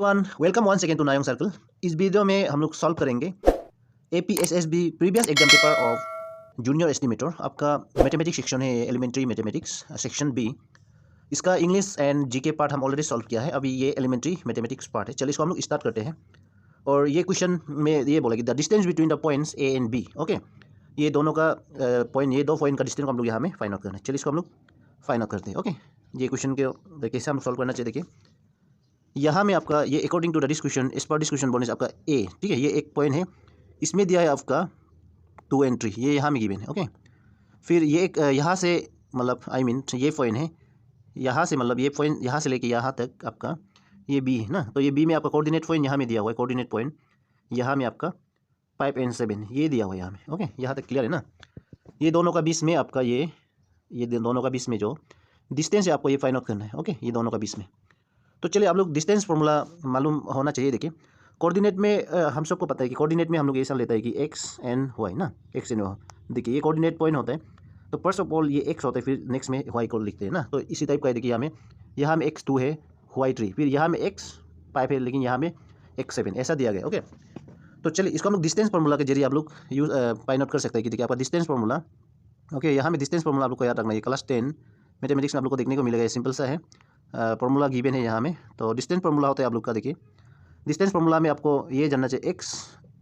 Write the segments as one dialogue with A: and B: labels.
A: Everyone, welcome one second to Nayong circle. इस video में हम लोग सॉल्व करेंगे APSSB previous exam paper of junior estimator. आपका मैथमेटिक्स सेक्शन है, एलिमेंट्री मैथमेटिक्स सेक्शन बी। इसका इंग्लिश एंड जीके पार्ट हम ऑलरेडी सॉल्व किया है। अभी ये एलिमेंट्री मैथमेटिक्स पार्ट है। चलिए इसको हम लोग स्टार्ट करते हैं। और ये क्वेश्चन में ये बोलेगी the distance between the points A and B। Okay, ये दोनों का पॉइंट, ये दो पॉइंट का डिस्टेंस को हम लोग यहाँ में फाइंड आउट करना है। चलिए इसको हम लोग फाइंड आउट करते हैं। ओके, ये क्वेश्चन के कैसे हम सॉल्व करना चाहिए देखिए। यहाँ में आपका ये अकॉर्डिंग टू द डिस्क्रिप्शन, इस पर डिस्क्रिप्शन बोलने से आपका ए, ठीक है, ये एक पॉइंट है, इसमें दिया है आपका 2 एंट्री, ये यहाँ में गिवन है। ओके, फिर ये एक यहाँ से मतलब ये पॉइंट है, यहाँ से मतलब ये पॉइंट यहाँ से लेके यहाँ तक आपका ये बी है ना। तो ये बी में आपका कोऑर्डिनेट पॉइंट यहाँ में दिया हुआ है, कोऑर्डिनेट पॉइंट यहाँ में आपका 5 and 7 ये दिया हुआ है यहाँ में। ओके, यहाँ तक क्लियर है ना। ये दोनों का बीच में आपका ये दोनों का बीच में जो डिस्टेंस है आपको ये फाइंड आउट करना है। ओके, ये दोनों का बीच में। तो चलिए आप लोग डिस्टेंस फार्मूला मालूम होना चाहिए। देखिए कोऑर्डिनेट में हम सबको पता है कि कोऑर्डिनेट में हम लोग ऐसा लेता है कि एक्स एंड वाई ना, एक्स एंड वाई। देखिए ये कोऑर्डिनेट पॉइंट होता है, तो फर्स्ट ऑफ ऑल ये एक्स होता है, फिर नेक्स्ट में वाई को लिखते हैं ना। तो इसी टाइप का है। देखिए यहाँ में x2 है, वाई 3, फिर यहाँ में x5 है, लेकिन यहाँ में x7 ऐसा दिया गया। ओके, तो चलिए इसको हम लोग डिस्टेंस फार्मूला के जरिए आप लोग यूज फाइंड आउट कर सकते हैं कि देखिए आपका डिस्टेंस फार्मूला। ओके, यहाँ में डिस्टेंस फार्मूला आप लोग को याद रखना है। क्लास 10 मैथमेटिक्स में आप लोग को देखने को मिलेगा, सिंपल सा है, फार्मूला गिवन है यहाँ में। तो डिस्टेंस फार्मूला होता है आप लोग का। देखिए डिस्टेंस फार्मूला में आपको ये जानना चाहिए x,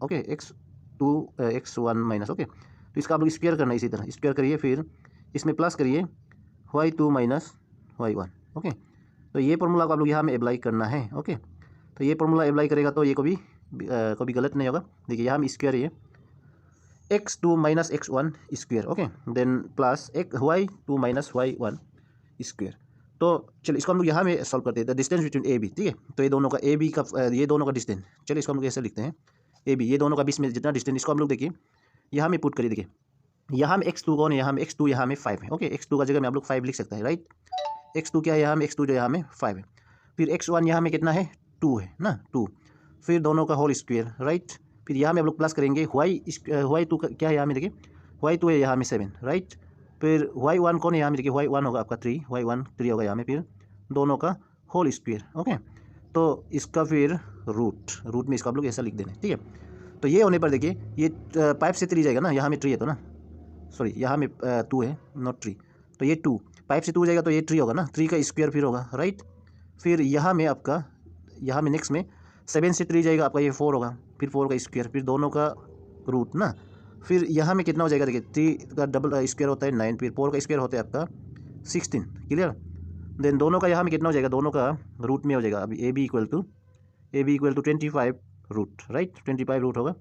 A: okay, x2 x1 minus. Okay, तो इसका आप लोग स्क्वायर करना है, इसी तरह स्क्वायर करिए, फिर इसमें प्लस करिए y2 माइनस y1। ओके, तो ये फार्मूला को आप लोग यहाँ में अप्लाई करना है। ओके, तो ये फार्मूला अप्लाई करेगा तो ये कभी गलत नहीं होगा। देखिए यहाँ में स्क्वायर है x2 minus x1 square. Okay, then plus y2 minus y1 square. तो चलिए इसको हम लोग यहाँ में सॉल्व करते हैं। The distance between A B, ठीक है, तो ये दोनों का ए बी का ये दोनों का डिस्टेंस, चलिए इसको हम लोग ऐसे लिखते हैं ए बी, ये दोनों का बीच में जितना डिस्टेंस, इसको हम लोग देखिए यहाँ में पुट करिए। देखिए यहाँ में x2 कौन है, यहाँ में x2 यहाँ में 5 है। ओके, x2 का जगह में आप लोग 5 लिख सकते हैं, राइट। x2 क्या है यहाँ में, x2 जो यहाँ में 5 है। फिर x1 यहाँ में कितना है, 2 है ना, 2, फिर दोनों का होल स्क्वायर, राइट। फिर यहाँ में आप लोग प्लस करेंगे y2 का क्या है यहाँ में, देखिए y2 है यहाँ में 7, राइट। फिर y1 कौन है यहाँ में, देखिए y1 होगा आपका 3, y1 3 होगा यहाँ में, फिर दोनों का होल स्क्वायर। ओके, तो इसका फिर रूट में इसको आप लोग ऐसा लिख देना, ठीक है। तो ये होने पर देखिए ये 5 से 3 जाएगा ना, यहाँ में 3 है तो ना, सॉरी यहाँ में 2 है, नॉट 3, तो ये 2, 5 से 2 जाएगा तो ये 3 होगा ना, 3 का स्क्वायर फिर होगा, राइट। फिर यहाँ में आपका यहाँ में नेक्स्ट में 7 से 3 जाएगा आपका, ये 4 होगा, फिर 4 का स्क्वायर, फिर दोनों का रूट ना। फिर यहाँ में कितना हो जाएगा, देखिए 3 का डबल स्क्वायर होता है 9, फिर 4 का स्क्वायर होता है आपका 16, क्लियर। देन दोनों का यहाँ में कितना हो जाएगा, दोनों का रूट में हो जाएगा। अभी A B equal to 25 root, right, 25 root होगा,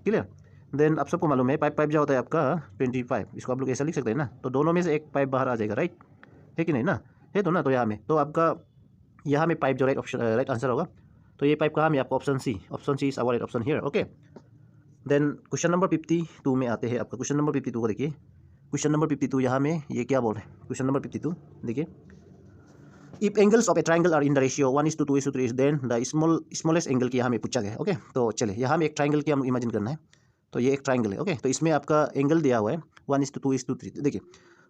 A: क्लियर। देन आप सबको मालूम है 5 जो होता है आपका 25, इसको आप लोग ऐसा लिख सकते हैं ना। तो दोनों में से एक 5 बाहर आ जाएगा, राइट, है कि नहीं ना, है तो ना। तो यहाँ में तो आपका यहाँ में 5 जो राइट आंसर होगा। तो ये 5 कहाँ में, आपका option C is our right option here. Okay, then question number 52 में आते हैं। आपका क्वेश्चन नंबर 52 को देखिए, क्वेश्चन नंबर 52 यहाँ में ये क्या बोल रहे हैं। क्वेश्चन नंबर 52 देखिए, if angles of a triangle are in the ratio 1:2:3 then the smallest angle की यहाँ में पूछा गया है। ओके, तो चलिए यहाँ में एक ट्राइंगल की हम इमेजिन करना है। तो ये एक ट्राइंगल है। ओके, तो इसमें आपका एंगल दिया हुआ है 1:2:3। देखिए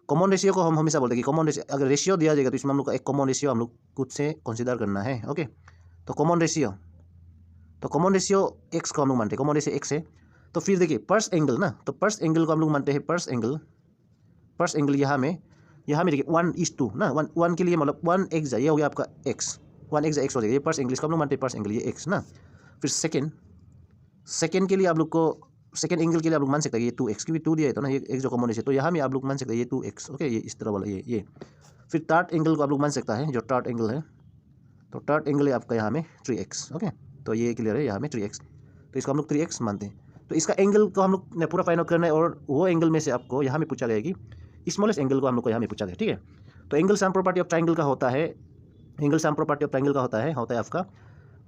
A: कॉमन रेशियो को हम हमेशा बोलते हैं कि कॉमन रेशियो, अगर रेशियो दिया जाएगा तो इसमें हम लोग का एक कॉमन रेशियो हम लोग खुद से कंसिडर करना है। ओके, तो कॉमन रेशियो एक्स को हम लोग मानते हैं, कॉमन रेशियो एक्स है। तो फिर देखिए फर्स्ट एंगल ना, तो फर्स्ट एंगल को हम लोग मानते हैं, फर्स्ट एंगल यहाँ में देखिए 1:2 ना, 1 के लिए मतलब 1 एक्स ये हो गया आपका एक्स, 1 एक्स हो जाएगा, ये फर्स्ट एंगल, इसको हम लोग मानते हैं फर्स्ट एंगल, ये एक्स ना। फिर सेकेंड के लिए आप लोग को, सेकेंड एंगल के लिए आप लोग मान सकते हैं ये 2x, क्योंकि 2 दिया है तो ना, ये एक जो कॉमन रेशियो, तो यहाँ में आप लोग मान सकते हैं ये 2x। ओके, ये इस तरह वाला ये। फिर थर्ड एंगल को आप लोग मान सकता है, जो थर्ड एंगल है, तो थर्ड एंगल है आपका यहाँ में 3x। ओके, तो ये क्लियर है, यहाँ में 3x, तो इसको हम लोग 3x मानते हैं। तो इसका एंगल को हम लोग ने पूरा फाइंड आउट करना है, और वो एंगल में से आपको यहाँ में पूछा गया कि स्मॉलेस्ट एंगल को हम लोग को यहाँ में पूछा गया, ठीक है। तो angle sum property of triangle का होता है, होता है आपका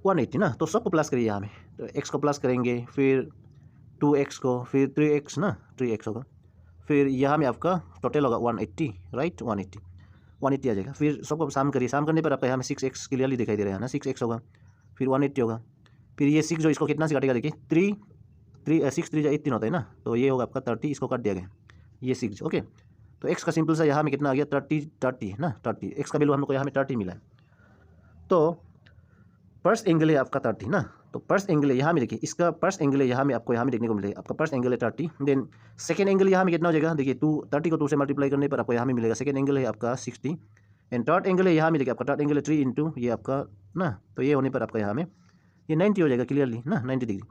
A: 180 ना। तो सबको प्लस करिए यहाँ में, तो x को प्लस करेंगे, फिर 2x को, फिर 3x ना, 3x होगा, फिर यहाँ में आपका टोटल होगा 180, राइट, 180 आ जाएगा। फिर सबको शाम करने पर आपका यहाँ में 6x क्लियरली दिखाई दे रहा है ना, 6x होगा, फिर 180 होगा, फिर ये 6 जो इसको कितना से काटेगा, देखिए 6 3 18 होता है ना, तो ये होगा आपका 30, इसको काट दिया गया ये 6। ओके, तो x का सिंपल सा यहाँ में कितना आ गया 30 है ना, 30 x का वैल्यू हम लोग को यहाँ में 30 मिला है। तो पर्स एंगल है आपका 30 ना, तो पर्स एंगल है यहाँ में देखिए, इसका पर्स एंगल है यहाँ में आपको यहाँ में देखने को मिलेगा, आपका पर्स एंगल है 30। देन सेकेंड एंगल यहाँ में कितना हो जाएगा, देखिए 30 को 2 से मल्टीप्लाई करने पर आपको यहाँ में मिलेगा सेकेंड एंगल है आपका 60। एंड थर्ड एंगल है यहाँ में देखिए, आपका थर्ड एंगल है 3 इंटू ये आपका ना, तो ये होने पर आपका यहाँ में ये 90 हो जाएगा क्लियरली ना, 90 डिग्री।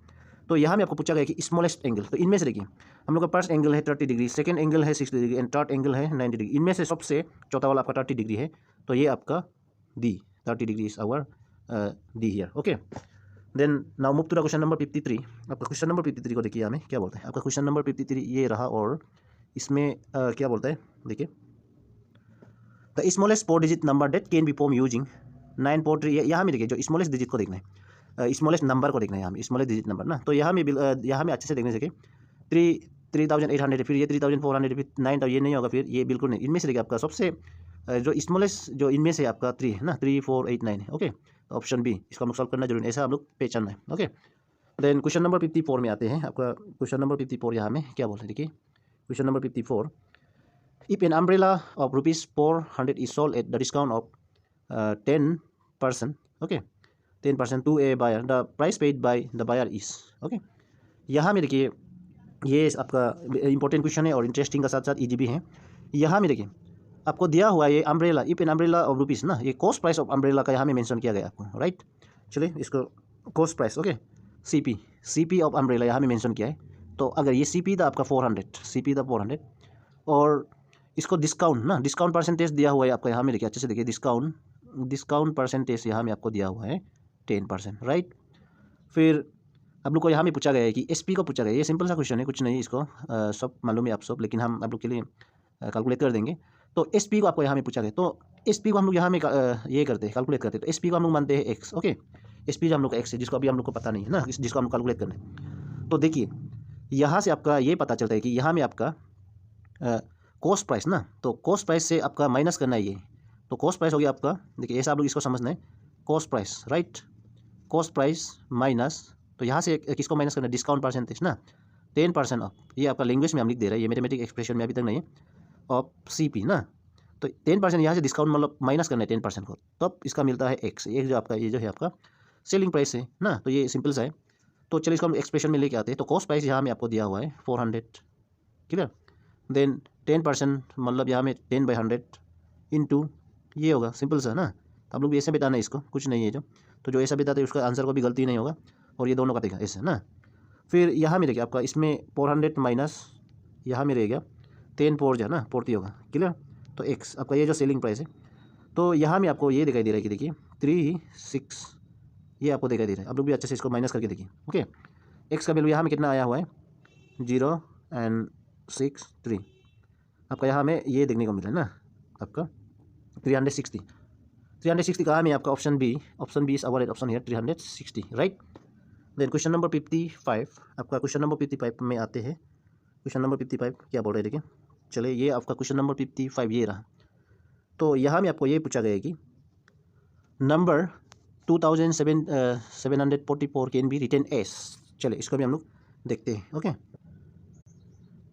A: तो यहाँ में आपको पूछा गया कि स्मॉलेस्ट एंगल, तो इनमें से देखिए हम लोग का फर्स्ट एंगल है 30 डिग्री, सेकंड एंगल है 60 डिग्री एंड थर्ड एंगल है 90 डिग्री। इनमें से सबसे चौथा वाला आपका 30 डिग्री है, तो ये आपका D 30 degree is our D here. Okay, then now move to the question number 53। आपका क्वेश्चन नंबर 53 को देखिए हमें क्या बोलता है। आपका क्वेश्चन नंबर 53 ये रहा, और इसमें क्या बोलता है देखिए, the smallest 4 digit number date can be form using 943। यहाँ में देखिए जो स्मॉलेस्ट डिजिट को देखना है, स्मॉलेस्ट नंबर को देखना है यहाँ में, स्मॉलेस्ट डिजिट नंबर ना, तो यहाँ में अच्छे से देखने से 3800 फिर ये 3400 फिर 9 ये नहीं होगा, फिर ये बिल्कुल नहीं। इनमें से देखिए आपका सबसे जो स्मॉलेस्ट जो इनमें से आपका 3 है ना, 3489 है। ओके, तो ऑप्शन बी इसको हम लोग सॉल्व करना जरूरी है, ऐसा हम लोग पहचानना है। ओके, देन क्वेश्चन नंबर 54 में आते हैं। आपका क्वेश्चन नंबर 54 यहाँ में क्या बोल रहे हैं देखिए, question number 54, if an umbrella of ₹400 is sold at the discount of 10%, okay 10% to a buyer, the price paid by the buyer is. Okay, यहाँ में देखिए ये आपका इंपॉर्टेंट क्वेश्चन है और इंटरेस्टिंग का साथ साथ ईजी भी है। यहाँ में देखिए आपको दिया हुआ ये umbrella, if an umbrella of rupees ना, ये कॉस्ट प्राइस ऑफ अम्ब्रेला का यहाँ में मेंशन किया गया आपको, राइट। चलिए इसको cost price, okay CP of umbrella यहाँ में मेंशन किया है। तो अगर ये सीपी था आपका 400 और इसको डिस्काउंट ना, डिस्काउंट परसेंटेज दिया हुआ है आपका यहाँ में देखिए, अच्छे से देखिए, डिस्काउंट परसेंटेज यहाँ में आपको दिया हुआ है 10%, राइट। फिर आप लोग को यहाँ में पूछा गया है कि एसपी को पूछा गया है। ये सिंपल सा क्वेश्चन है, कुछ नहीं, इसको सब मालूम है आप सब, लेकिन हम आप लोग के लिए कैलकुलेट कर देंगे। तो एसपी को आपको यहाँ में पूछा गया, तो एसपी को हम लोग यहाँ में ये करते हैं, कैलकुलेट करते हैं। तो एसपी को हम लोग मानते हैं एक्स। ओके, एसपी जो हम लोग का एक्स है, जिसको अभी हम लोग को पता नहीं है ना, जिसको हम लोग कैलकुलेट करना है। तो देखिए यहाँ से आपका ये पता चलता है कि यहाँ में आपका कॉस्ट प्राइस ना, तो कॉस्ट प्राइस से आपका माइनस करना है ये, तो कॉस्ट प्राइस हो गया आपका, देखिए ऐसा आप लोग इसको समझना है, cost price, right, cost price minus, तो यहाँ से किसको माइनस करना है, डिस्काउंट परसेंटेज ना, 10% ऑफ, ये आपका लैंग्वेज में हम लिख दे रहे हैं, ये मैथमेटिक एक्सप्रेशन में अभी तक नहीं है, ऑफ सीपी ना, तो 10% यहाँ से डिस्काउंट मतलब माइनस करना है 10% को, तब इसका मिलता है एक्स। एक जो आपका ये जो है आपका सेलिंग प्राइस है ना, तो ये सिंपल सा है। तो चलिए इसको हम एक्सप्रेशन में लेके आते हैं। तो कॉस्ट प्राइस यहाँ में आपको दिया हुआ है 400, क्लियर। देन 10% मतलब यहाँ में 10/100 इंटू ये होगा, सिंपल सा ना। तो आप लोग भी ऐसे बिताना है, इसको कुछ नहीं है जो, तो जो ऐसा बिताते हैं उसका आंसर को भी गलती नहीं होगा, और ये दोनों का देखा ऐसे ना। फिर यहाँ में देखिए आपका इसमें 400 माइनस यहाँ में रहेगा 10 जो है ना 40 होगा, क्लियर। तो एक्स आपका ये जो सेलिंग प्राइस है, तो यहाँ में आपको ये दिखाई दे रहा है कि देखिए 36 ये आपको दिखाई दे रहा है। आप लोग भी अच्छे से इसको माइनस करके देखिए। ओके, एक्स का वैल्यू यहाँ में कितना आया हुआ है 0.63, आपका यहाँ में ये देखने को मिल रहा है ना, आपका 360 कहाँ में आपका option B is our option here 360, right. Then question number 55, आपका क्वेश्चन नंबर 55 में आते हैं। क्वेश्चन नंबर 55 क्या बोल रहे हैं देखिए, चलिए ये आपका क्वेश्चन नंबर 55 ये रहा। तो यहाँ में आपको ये पूछा गया है कि number 2744 can be written as. चलिए इसको भी हम लोग देखते हैं। ओके,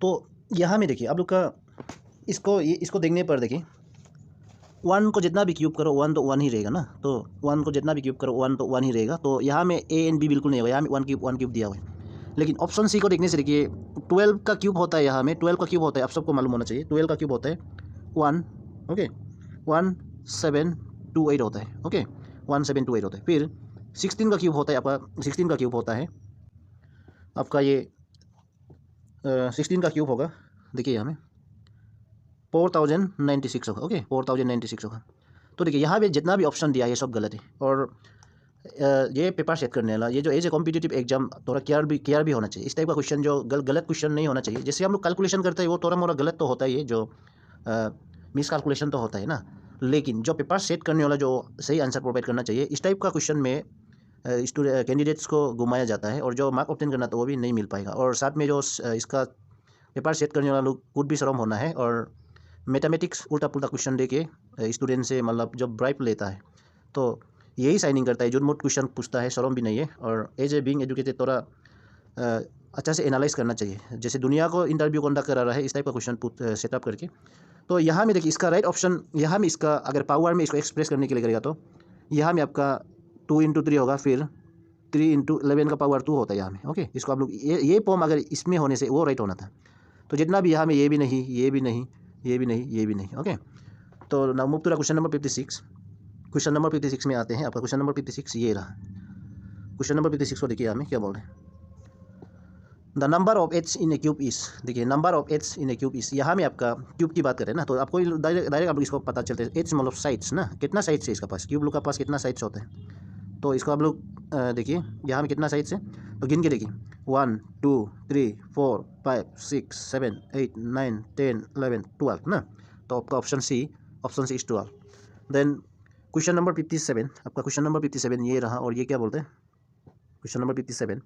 A: तो यहाँ में देखिए आप लोग का इसको देखने पर देखिए 1 को जितना भी क्यूब करो 1 तो 1 ही रहेगा ना, तो 1 को जितना भी क्यूब करो 1 तो 1 ही रहेगा। तो यहाँ में ए एंड बी बिल्कुल नहीं होगा, यहाँ में 1 क्यूब दिया हुआ है। लेकिन ऑप्शन सी को देखने से देखिए 12 का क्यूब होता है, यहाँ में 12 का क्यूब होता है, आप सबको मालूम होना चाहिए। 12 का क्यूब होता है 1, ओके 1728 होता है, ओके 1728 होता है। फिर 16 का क्यूब होता है आपका, 16 का क्यूब होता है आपका ये 16 का क्यूब होगा, देखिए यहाँ में 4096 होगा, ओके 4096 होगा। तो देखिए यहाँ पे जितना भी ऑप्शन दिया है ये सब गलत है, और ये पेपर सेट करने वाला ये जो एज ए कॉम्पिटिटिव एग्जाम थोड़ा केयर भी होना चाहिए। इस टाइप का क्वेश्चन जो गलत क्वेश्चन नहीं होना चाहिए। जैसे हम लोग कैलकुलेशन करते हैं वो थोड़ा मोड़ा गलत तो होता ही है, जो मिस कैलकुलेशन तो होता है ना, लेकिन जो पेपर सेट करने वाला जो सही आंसर प्रोवाइड करना चाहिए, इस टाइप का क्वेश्चन में कैंडिडेट्स को घुमाया जाता है, और जो मार्क ऑब्टेन करना तो वो भी नहीं मिल पाएगा। और साथ में जो इसका पेपर सेट करने वाला लोग खुद भी शर्म होना है, और मैथमेटिक्स उल्टा पुल्टा क्वेश्चन दे के स्टूडेंट से मतलब जब ब्राइब लेता है तो यही साइनिंग करता है, जो मोट क्वेश्चन पूछता है, शर्म भी नहीं है। और एज ए बीइंग एजुकेटेड थोड़ा अच्छा से एनालाइज करना चाहिए, जैसे दुनिया को इंटरव्यू कंडक्ट करा रहा है इस टाइप का क्वेश्चन सेटअप करके। तो यहाँ में देखिए इसका राइट ऑप्शन, यहाँ में इसका अगर पावर में इसको एक्सप्रेस करने के लिए करेगा तो यहाँ में आपका 2 इंटू 3 होगा, फिर 3 इंटू 11 का पावर 2 होता है यहाँ में। ओके, इसको आप लोग ये फॉर्म अगर इसमें होने से वो राइट होना था। तो जितना भी यहाँ में ये भी नहीं, ये भी नहीं, ये भी नहीं, ये भी नहीं। ओके, तो now move to the question number 56। Question number 56 में आते हैं। आपका क्वेश्चन नंबर 56 ये रहा। क्वेश्चन नंबर 56 को देखिए हमें क्या बोल रहे हैं। The number of edges in a cube is, देखिए number of edges in a cube is, यहाँ में आपका क्यूब की बात करें ना, तो आपको डायरेक्ट आप लोग इसको पता चलते हैं। एड्स मतलब साइड्स ना, कितना साइड्स है इसका पास, क्यूब लोग का पास कितना साइड्स होता है। तो इसको आप लोग देखिए यहाँ में कितना साइड्स है, तो गिन के देखिए 1 2 3 4 5 6 7 8 9 10 11 12 ना। तो आपका option C is 12। Then question number 57, आपका क्वेश्चन नंबर 57 ये रहा, और ये क्या बोलते हैं question number 57,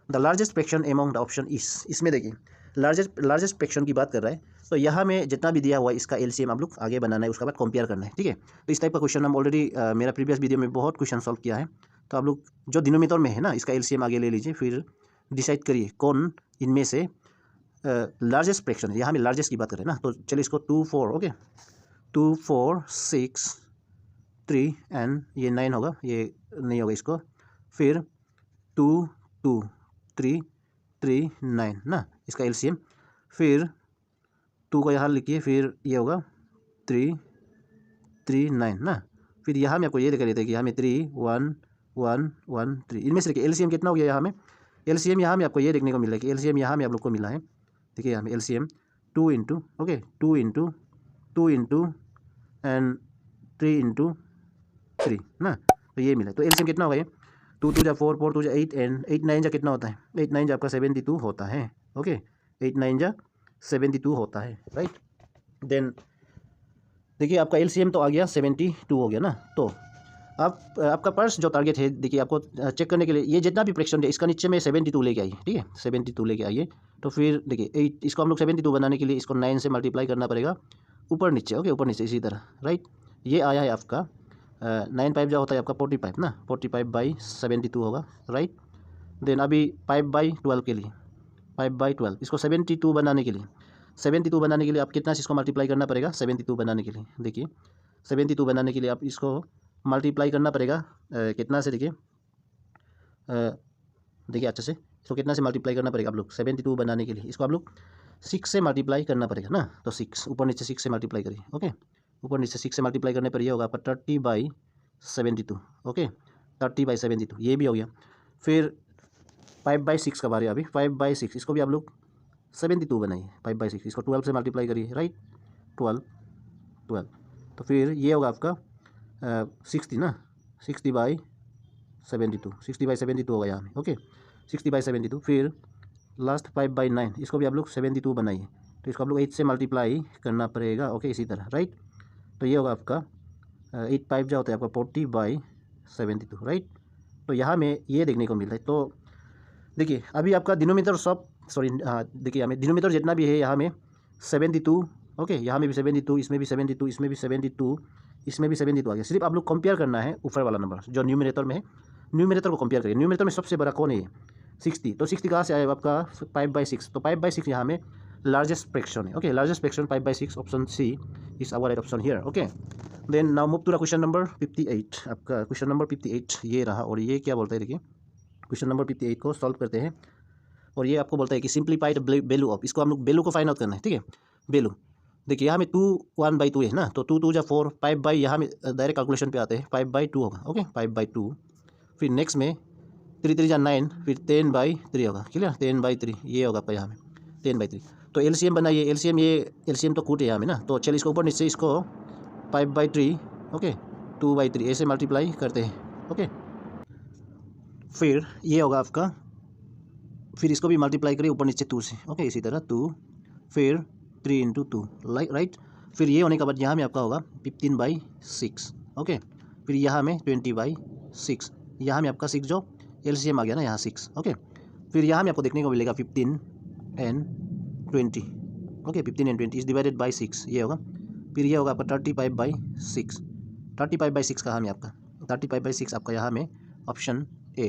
A: the largest fraction among the option is. इसमें देखिए लार्जेस्ट फ्रैक्शन की बात कर रहा है, तो यहाँ में जितना भी दिया हुआ है इसका एलसीएम आप लोग आगे बनाना है, उसके बाद कंपेयर करना है। ठीक है, तो इस टाइप का क्वेश्चन हम ऑलरेडी मेरा प्रीवियस वीडियो में बहुत क्वेश्चन सॉल्व किया है। तो आप लोग जो डिनोमिनेटर में है ना, इसका एलसीएम आगे ले लीजिए, फिर डिसाइड करिए कौन इनमें से लार्जेस्ट फ्रैक्शन है। यहाँ में लार्जेस्ट की बात करें ना, तो चलिए इसको 2 4, ओके 2 4 6 3 एंड ये 9 होगा, ये नहीं होगा इसको, फिर 2 2 3 3 9 ना, इसका एलसीएम, फिर 2 को यहाँ लिखिए, फिर ये होगा 3 3 9 ना। फिर यहाँ में आपको ये दिखा देते हैं कि यहाँ में 3 1 1 1 3, इनमें से देखिए एलसीएम कितना हो गया। यहाँ में एलसीएम यहाँ में आपको ये देखने को मिला है कि एलसीएम यहाँ में आप लोग को मिला है। देखिए यहाँ में LCM 2 into, okay 2 into 2 into and 3 into 3 ना, तो ये मिला। तो एलसीएम कितना होगा, ये 2 2 जा 4 4 2 जा 8 एंड 8 9 जा कितना होता है, 8 9 जा आपका 72 होता है। ओके 8 9 जा 72 होता है, राइट। देन देखिए आपका एलसीएम तो आ गया 72 हो गया ना। तो आप आपका फर्स्ट जो टारगेट है, देखिए आपको चेक करने के लिए ये जितना भी फ्रैक्शन है इसका नीचे में 72 लेके आइए। ठीक है, 72 लेके आइए। तो फिर देखिए 8, इसको हम लोग 72 बनाने के लिए इसको 9 से मल्टीप्लाई करना पड़ेगा, ऊपर नीचे। ओके, ऊपर नीचे इसी तरह, राइट। ये आया है आपका 9 5 जो होता है आपका 45 ना, 45/72 होगा, राइट। देन अभी 5/12 के लिए 5/12 इसको 72 बनाने के लिए 72 बनाने के लिए आप कितना से इसको मल्टीप्लाई करना पड़ेगा 72 बनाने के लिए। देखिए 72 बनाने के लिए आप इसको मल्टीप्लाई करना पड़ेगा कितना से, देखिए देखिए अच्छे से इसको कितना से मल्टीप्लाई करना पड़ेगा आप लोग 72 बनाने के लिए। इसको आप लोग 6 से मल्टीप्लाई करना पड़ेगा ना, तो 6 ऊपर नीचे 6 से मल्टीप्लाई करिए। ओके, ऊपर नीचे 6 से मल्टीप्लाई करने पर ये होगा आपका 30/72। ओके 30/72 ये भी हो गया। फिर 5/6 का बारे, अभी 5/6 इसको भी आप लोग 72 बनाइए। 5/6 इसको 12 से मल्टीप्लाई करिए, राइट। 12 तो फिर ये होगा आपका 60 ना, 60/72 60/72 होगा यहाँ में। ओके 60/72 फिर लास्ट 5/9 इसको भी आप लोग 72 बनाइए। तो इसको आप लोग 8 से मल्टीप्लाई करना पड़ेगा। ओके इसी तरह, राइट। तो ये होगा आपका 8 5 जो होता है आपका 40/72, राइट। तो यहाँ में ये देखने को मिल रहा है। तो देखिए अभी आपका डिनोमिनेटर सब देखिए हमें डिनोमिनेटर जितना भी है यहाँ में 72, ओके यहाँ में भी 72, इसमें भी 72, इसमें भी 72, इसमें भी 72 आ गया। सिर्फ आप लोग कंपेयर करना है ऊपर वाला नंबर जो न्यूमिनेटर में है, न्यूमिनेटर को कंपेयर करिए। न्यूमिनेटर में सबसे बड़ा कौन है, 60। तो 60 कहाँ से आएगा आपका 5/6, तो 5/6 यहाँ में लार्जेस्ट फ्रैक्शन है। Okay largest fraction 5/6, option C is our right option here. Okay then now move to the question number 58। आपका क्वेश्चन नंबर 58 ये रहा, और ये क्या बोलता है, देखिए क्वेश्चन नंबर 58 को सॉल्व करते हैं। और ये आपको बोलता है कि सिंप्लीफाइड वैल्यू ऑफ, इसको हम लोग वैल्यू को फाइंड आउट करना है। ठीक है, वैल्यू देखिए यहाँ में 2 1/2 है ना, तो 2 2 जा 4, 5 यहाँ में डायरेक्ट कैलकुलेशन पे आते हैं 5/2 होगा। ओके 5/2 फिर नेक्स्ट में 3 3 जा 9, फिर 10/3 होगा। क्लियर 10/3 ये होगा आपका यहाँ में 10/3। तो एलसीएम बनाइए। एलसीएम ये एलसीएम तो कूट है यहाँ में ना, तो चलिए इसको ऊपर नीचे इसको 5/3 ओके 2/3 ऐसे मल्टीप्लाई करते हैं। ओके फिर ये होगा आपका, फिर इसको भी मल्टीप्लाई करिए ऊपर नीचे 2 से। ओके इसी तरह 2 फिर 3 इंटू 2 राइट। फिर ये होने के बाद यहाँ में आपका होगा 15/6। ओके फिर यहाँ में 20/6, यहाँ में आपका 6 जो एलसीएम आ गया ना यहाँ 6। ओके फिर यहाँ में आपको देखने को मिलेगा 15 and 20। Okay 15 and 20 is divided by 6 ये होगा। फिर ये होगा आपका 35/6। 35/6 कहाँ में आपका 35/6 आपका यहाँ में option A,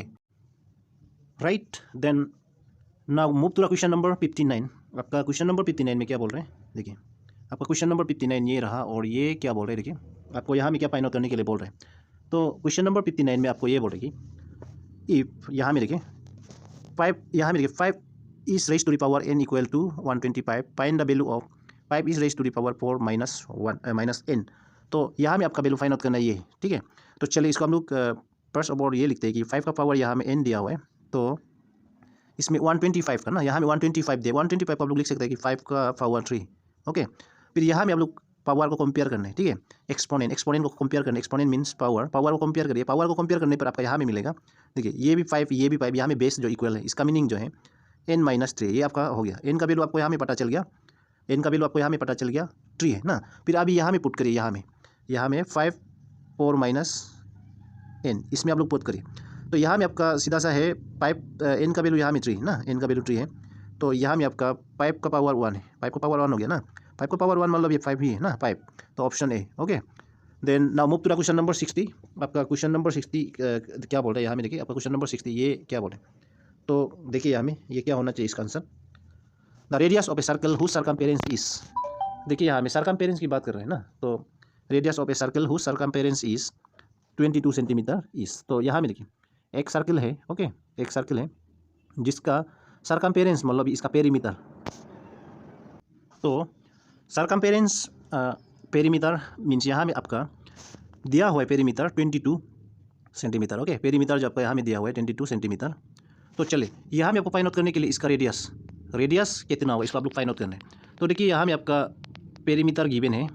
A: right. Then now move to the question number 59। आपका क्वेश्चन नंबर 59 में क्या बोल रहे हैं, देखिए आपका क्वेश्चन नंबर 59 ये रहा, और ये क्या बोल रहे हैं, देखिए आपको यहाँ में क्या फाइंड आउट करने के लिए बोल रहे हैं। तो क्वेश्चन नंबर 59 में आपको ये बोलेगी इफ यहाँ में देखिए 5 is raise to the power n equal to 125 find the value of 5 is raise to the power 4 minus n। तो यहाँ में आपका वैल्यू फाइंड आउट करना है ये, ठीक है। तो चलिए इसको हम लोग फर्स्ट ऑफ ऑल ये लिखते हैं कि 5 का पावर यहाँ में n दिया हुआ है, तो इसमें 125 का ना, यहाँ में 125 दे 125 को आप लोग लिख सकते हैं कि 5 का पावर 3, ओके। फिर यहाँ में आप लोग पावर को कंपेयर करना है, ठीक है। एक्सपोनेंट को कंपेयर करना है, एक्सपोनेंट मीन्स पावर को कंपेयर करिए। पावर को कंपेयर करने पर आपका यहाँ में मिलेगा, देखिए ये भी 5 ये भी 5, यहाँ में बेस जो इक्वल है, इसका मीनिंग जो है n-3, ये आपका हो गया। n का वैल्यू आपको यहाँ में पता चल गया, n का वैल्यू आपको यहाँ में पता चल गया 3 है ना। फिर अभी यहाँ में पुट करिए, यहाँ में 5 4 माइनस n, इसमें आप लोग पुट करिए। तो यहाँ में आपका सीधा सा है 5 n का वैल्यू यहाँ में 3 है ना, n का वैल्यू 3 है। तो यहाँ में आपका 5 का पावर 1 है, 5 का पावर 1 हो गया ना, 5 का पावर 1 मतलब ये 5 ही है ना, 5। तो option A, okay. Then now move to the question number 60। आपका क्वेश्चन नंबर 60 क्या बोल रहा है यहाँ में, देखिए आपका क्वेश्चन नंबर 60 ये क्या बोले। तो देखिए यहाँ में ये क्या होना चाहिए इसका answer, the radius of a circle whose circumference is, देखिए यहाँ में सरकमफेरेंस की बात कर रहे हैं ना, तो radius of a circle whose circumference is 22 centimetre is. तो यहाँ में देखिए एक सर्कल है, ओके, एक सर्कल है जिसका सरकमफेरेंस मतलब इसका पेरीमीटर। तो सरकमफेरेंस पेरीमीटर मीन्स यहाँ में आपका दिया हुआ है पेरीमीटर 22 सेंटीमीटर, ओके। पेरीमीटर जो आपका यहाँ में दिया हुआ है 22 सेंटीमीटर। तो चलिए यहाँ में आपको फाइंड आउट करने के लिए इसका रेडियस कितना होगा इसको आप लोग फाइंड आउट करना है। तो देखिए यहाँ में आपका पेरीमीटर गिवन है,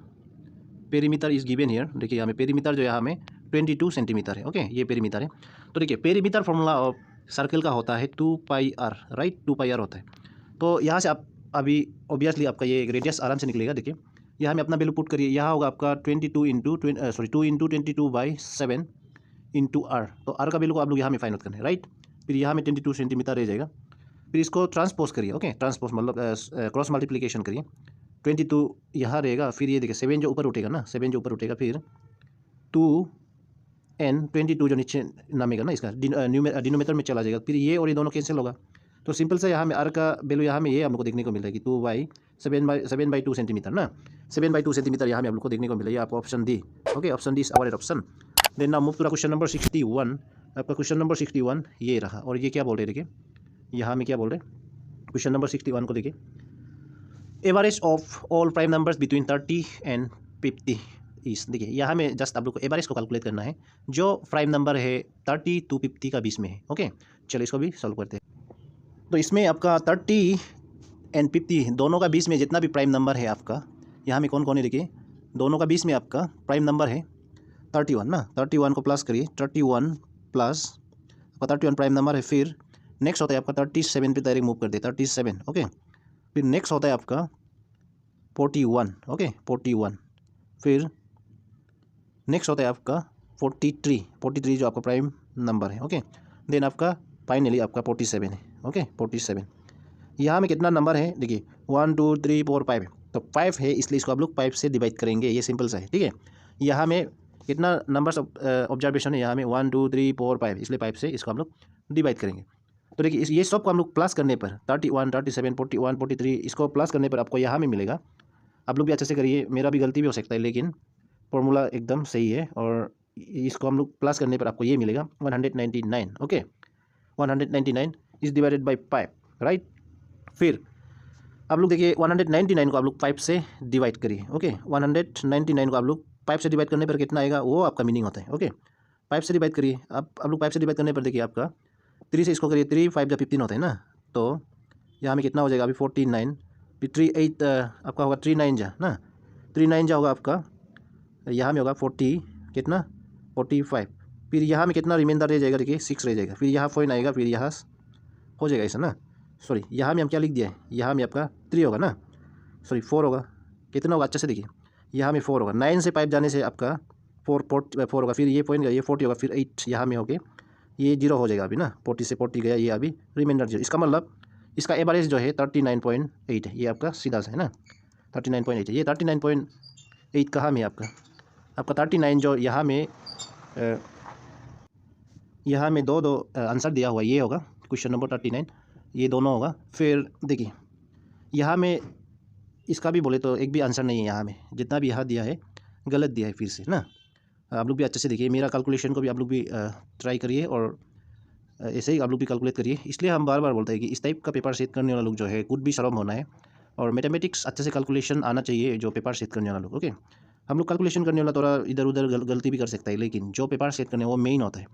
A: पेरीमीटर इज गिवन हियर। देखिए यहाँ में पेरीमीटर जो यहाँ में 22 सेंटीमीटर है, ओके, ये पेरीमीटर है। तो देखिए पेरीमीटर फॉर्मूला ऑफ सर्कल का होता है 2πr, राइट, 2πr होता है। तो यहाँ से आप अभी ऑब्वियसली आपका ये रेडियस आराम से निकलेगा। देखिए यहाँ में अपना वैल्यू पुट करिए, यहाँ होगा आपका 2 इंटू 22/7 इंटू r। तो r का वैल्यू को आप लोग यहाँ में फाइंड आउट करना है, राइट। फिर यहाँ में 22 सेंटीमीटर रह जाएगा। फिर इसको ट्रांसपोज करिए, ओके, ट्रांसपोज मतलब क्रॉस मल्टीप्लिकेशन करिए। 22 यहाँ रहेगा, फिर ये देखिए 7 जो ऊपर उठेगा ना, 7 जो ऊपर उठेगा, फिर 2n 22 जो नीचे नामेगा ना इसका डिनोमिनेटर में चला जाएगा, फिर ये और ये दोनों कैंसिल होगा। तो सिंपल से यहाँ में r का वैल्यू यहाँ में ये हम लोग को देखने को मिलेगा कि 7/2 सेंटीमीटर ना, 7/2 सेंटीमीटर यहाँ में आप लोग को देखने को मिलेगा। आपको option D, okay, option D is our option. Then now move to the question number 61। आपका क्वेश्चन नंबर 61 ये रहा, और ये क्या बोल रहे हैं देखिए यहाँ में क्या बोल रहे हैं, क्वेश्चन नंबर 61 को देखिए, average of all prime numbers between 30 and 50 इस। देखिए यहाँ में जस्ट आप लोग को एवरेज को कैलकुलेट करना है जो प्राइम नंबर है 30 to 50 का बीच में है, ओके। चलिए इसको भी सॉल्व करते हैं। तो इसमें आपका 30 एंड 50 दोनों का बीच में जितना भी प्राइम नंबर है आपका, यहाँ में कौन कौन है देखिए, दोनों का बीच में आपका प्राइम नंबर है 31 ना, 31 को प्लस करिए, 31 प्लस आपका 31 प्राइम नंबर है। फिर नेक्स्ट होता है आपका 37 पे डायरेक्ट मूव कर दे, 37, ओके। फिर नेक्स्ट होता है आपका 41, ओके, 41। फिर नेक्स्ट होता है आपका 43 जो आपका प्राइम नंबर है, ओके। देन आपका फाइनली आपका 47 है, ओके, 47। यहाँ में कितना नंबर है देखिए, 1 2 3 4 5, तो 5 है इसलिए इसको आप लोग 5 से डिवाइड करेंगे, ये सिंपल सा है, ठीक है। यहाँ में कितना नंबर्स ऑब्जर्वेशन है, यहाँ में 1 2 3 4 5, इसलिए 5 से इसको हम लोग डिवाइड करेंगे। तो देखिए ये सब को हम लोग प्लस करने पर 31 37 41 43 इसको प्लस करने पर आपको यहाँ में मिलेगा। आप लोग भी अच्छे से करिए, मेरा भी गलती भी हो सकता है, लेकिन फॉर्मूला एकदम सही है। और इसको हम लोग प्लस करने पर आपको ये मिलेगा 199, okay, 199 is divided by 5, right. फिर आप लोग देखिए 199 को आप लोग 5 से डिवाइड करिए, ओके। 199 को आप लोग 5 से डिवाइड करने पर कितना आएगा वो आपका मीनिंग होता है, ओके। 5 से डिवाइड करिए, आप लोग 5 से डिवाइड करने पर देखिए आपका 3 से इसको करिए, 3 5 या 15 होता है ना, तो यहाँ में कितना हो जाएगा अभी 49, फिर 3 8 आपका होगा 3 9 जा ना, 3 9 जा होगा आपका, यहाँ में होगा 40 कितना 45। फिर यहाँ में कितना रिमाइंडर रह जाएगा देखिए 6 रह जाएगा, फिर यहाँ 4 आएगा, फिर यहाँ हो जाएगा ऐसा ना, सॉरी यहाँ में हम क्या लिख दिया है, यहाँ में आपका 3 होगा ना, सॉरी 4 होगा, कितना होगा अच्छे से देखिए, यहाँ में 4 होगा, 9 से 5 जाने से आपका 4 होगा, फिर ये पॉइंट ये 40 होगा, फिर 8 यहाँ में हो गया, ये 0 हो जाएगा अभी ना, 40 से 40 गया, ये अभी रिमाइंडर 0। इसका मतलब इसका एवरेज जो है 39.8 है, ये आपका सीधा सा है ना, 39.8 है। ये 39.8 कहाँ में आपका 39 जो यहाँ में दो आंसर दिया हुआ, ये होगा क्वेश्चन नंबर 39, ये दोनों होगा। फिर देखिए यहाँ में इसका भी बोले तो एक भी आंसर नहीं है, यहाँ में जितना भी यहाँ दिया है गलत दिया है फिर से ना। आप लोग भी अच्छे से देखिए, मेरा कैलकुलेशन को भी आप लोग भी ट्राई करिए और ऐसे ही आप लोग भी कैलकुलेट करिए। इसलिए हम बार बार बोलते हैं कि इस टाइप का पेपर सेट करने वाला लोग जो है कुछ भी शर्म होना है, और मैथमेटिक्स अच्छे से कैलकुलेशन आना चाहिए जो पेपर सेट करने वाला लोग। ओके, हम लोग कैलकुलेशन करने वाला थोड़ा इधर उधर गलती भी कर सकता है, लेकिन जो पेपर सेट करने वो मेन होता है।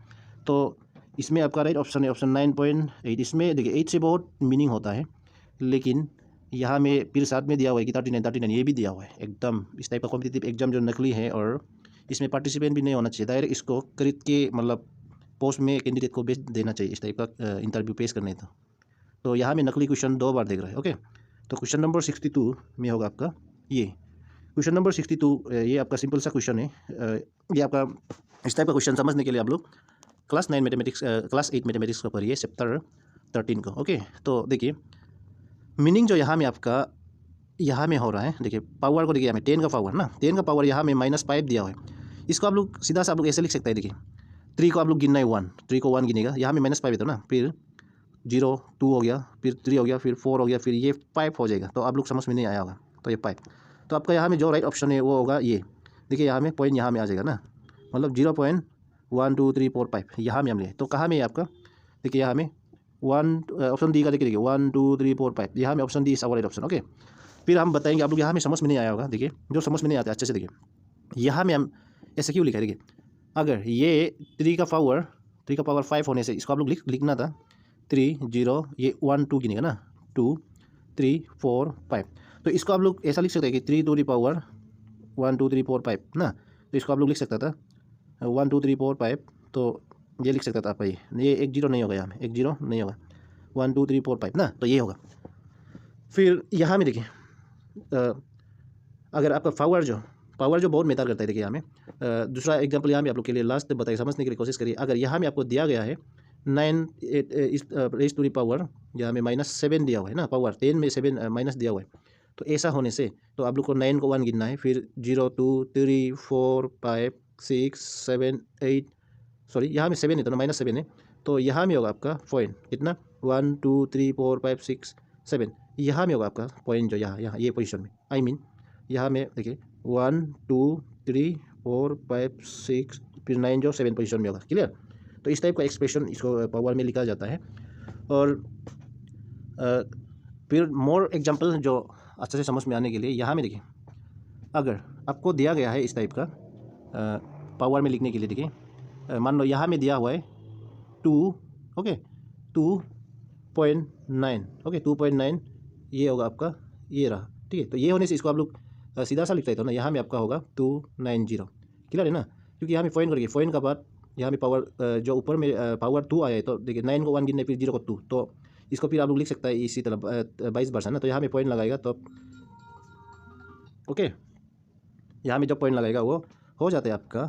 A: तो इसमें आपका राइट ऑप्शन है ऑप्शन 9.8। इसमें देखिए 8 से बहुत मीनिंग होता है, लेकिन यहाँ में फिर साथ में दिया हुआ है कि 39 ये भी दिया हुआ है। एकदम इस टाइप का कॉम्पिटिटिव एग्जाम जो नकली है और इसमें पार्टिसिपेंट भी नहीं होना चाहिए, डायरेक्ट इसको खरीद के मतलब पोस्ट में कैंडिडेट को भेज देना चाहिए इस टाइप का इंटरव्यू पेश करने। तो यहाँ में नकली क्वेश्चन 2 बार देख रहा है। ओके, तो क्वेश्चन नंबर 62 में होगा आपका ये क्वेश्चन नंबर 62। ये आपका सिंपल सा क्वेश्चन है। ये आपका इस टाइप का क्वेश्चन समझने के लिए आप लोग क्लास 8 मैथमेटिक्स का पढ़िए चैप्टर 13 को। ओके, तो देखिए मीनिंग जो यहाँ में आपका यहाँ में हो रहा है, देखिए पावर को देखिए यहाँ में 10 का पावर ना, 10 का पावर यहाँ में -5 दिया हुआ है। इसको आप लोग सीधा सा आप लोग ऐसे लिख सकते हैं। देखिए 3 को आप लोग गिनना है 1, 3 को 1 गिनेगा, यहाँ में -5 है तो ना, फिर 0 2 हो गया, फिर 3 हो गया, फिर 4 हो गया, फिर ये 5 हो जाएगा। तो आप लोग समझ में नहीं आया होगा, तो ये 5। तो आपका यहाँ में जो राइट ऑप्शन है वो होगा ये। देखिए यहाँ में पॉइंट यहाँ में आ जाएगा ना, मतलब 0.1 2 3 4 5 यहाँ में हम लिए। तो कहाँ में है आपका, देखिए यहाँ में ऑप्शन डी का देखिए 1 2 3 4 5, यहाँ में ऑप्शन डी इस राइट ऑप्शन। ओके, फिर हम बताएंगे, आप लोग यहाँ में समझ में नहीं आया होगा। देखिए जो समझ में नहीं आता अच्छे से देखिए, यहाँ में हम ऐसे क्यों लिखा है। देखिए अगर ये 3 का पावर 5 होने से इसको आप लोग लिखना था 3 0, ये 1 2 गिनेगा ना, 2 3 4 5। तो इसको आप लोग ऐसा लिख सकते हैं कि 3 टू द पावर 1 2 3 4 5 ना। तो इसको आप लोग लिख सकता था 1 2 3 4 5। तो ये लिख सकता था आपका ये 1 0 नहीं होगा, यहाँ में 1 0 नहीं होगा, 1 2 3 4 5 ना, तो ये होगा। फिर यहाँ में देखिए अगर आपका पावर जो बहुत मैटर करता है। देखिए यहाँ में दूसरा एग्जांपल यहाँ में आप लोग के लिए लास्ट बताइए, समझने के लिए कोशिश करिए। अगर यहाँ में आपको दिया गया है 9 इस रेज टू द पावर, यहाँ में -7 दिया हुआ है ना, पावर 10 में 7 माइनस दिया हुआ है। तो ऐसा होने से तो आप लोग को 9 को 1 गिनना है, फिर 0 2 3 4 5 6 7 8, सॉरी यहाँ में 7 है तो ना -7 है, तो यहाँ में होगा आपका पॉइंट कितना 1 2 3 4 5 6 7, यहाँ में होगा आपका पॉइंट जो यहाँ ये पोजीशन में, आई मीन यहाँ में देखिए 1 2 3 4 5 6 फिर 9 जो 7 पोजीशन में होगा। क्लियर। तो इस टाइप का एक्सप्रेशन इसको पावर में लिखा जाता है। और फिर मोर एग्जांपल जो अच्छे से समझ में आने के लिए, यहाँ में देखिए अगर आपको दिया गया है इस टाइप का पावर में लिखने के लिए, देखिए मान लो यहाँ में दिया हुआ है 2, ओके 2.9, ओके 2.9 ये होगा आपका, ये रहा, ठीक है। तो ये होने से इसको आप लोग सीधा सा लिखता है तो ना, यहाँ में आपका होगा 290। क्लियर है ना, क्योंकि यहाँ में पॉइंट करके पॉइंट का बाद यहाँ में पावर जो ऊपर में पावर 2 आया है, तो देखिए 9 को 1 गिनने, फिर 0 को 2, तो इसको फिर आप लोग लिख सकता है इसी तरह 22 है ना। तो यहाँ में पॉइंट लगाएगा तो ओके, यहाँ में जो पॉइंट लगाएगा वो हो जाता है आपका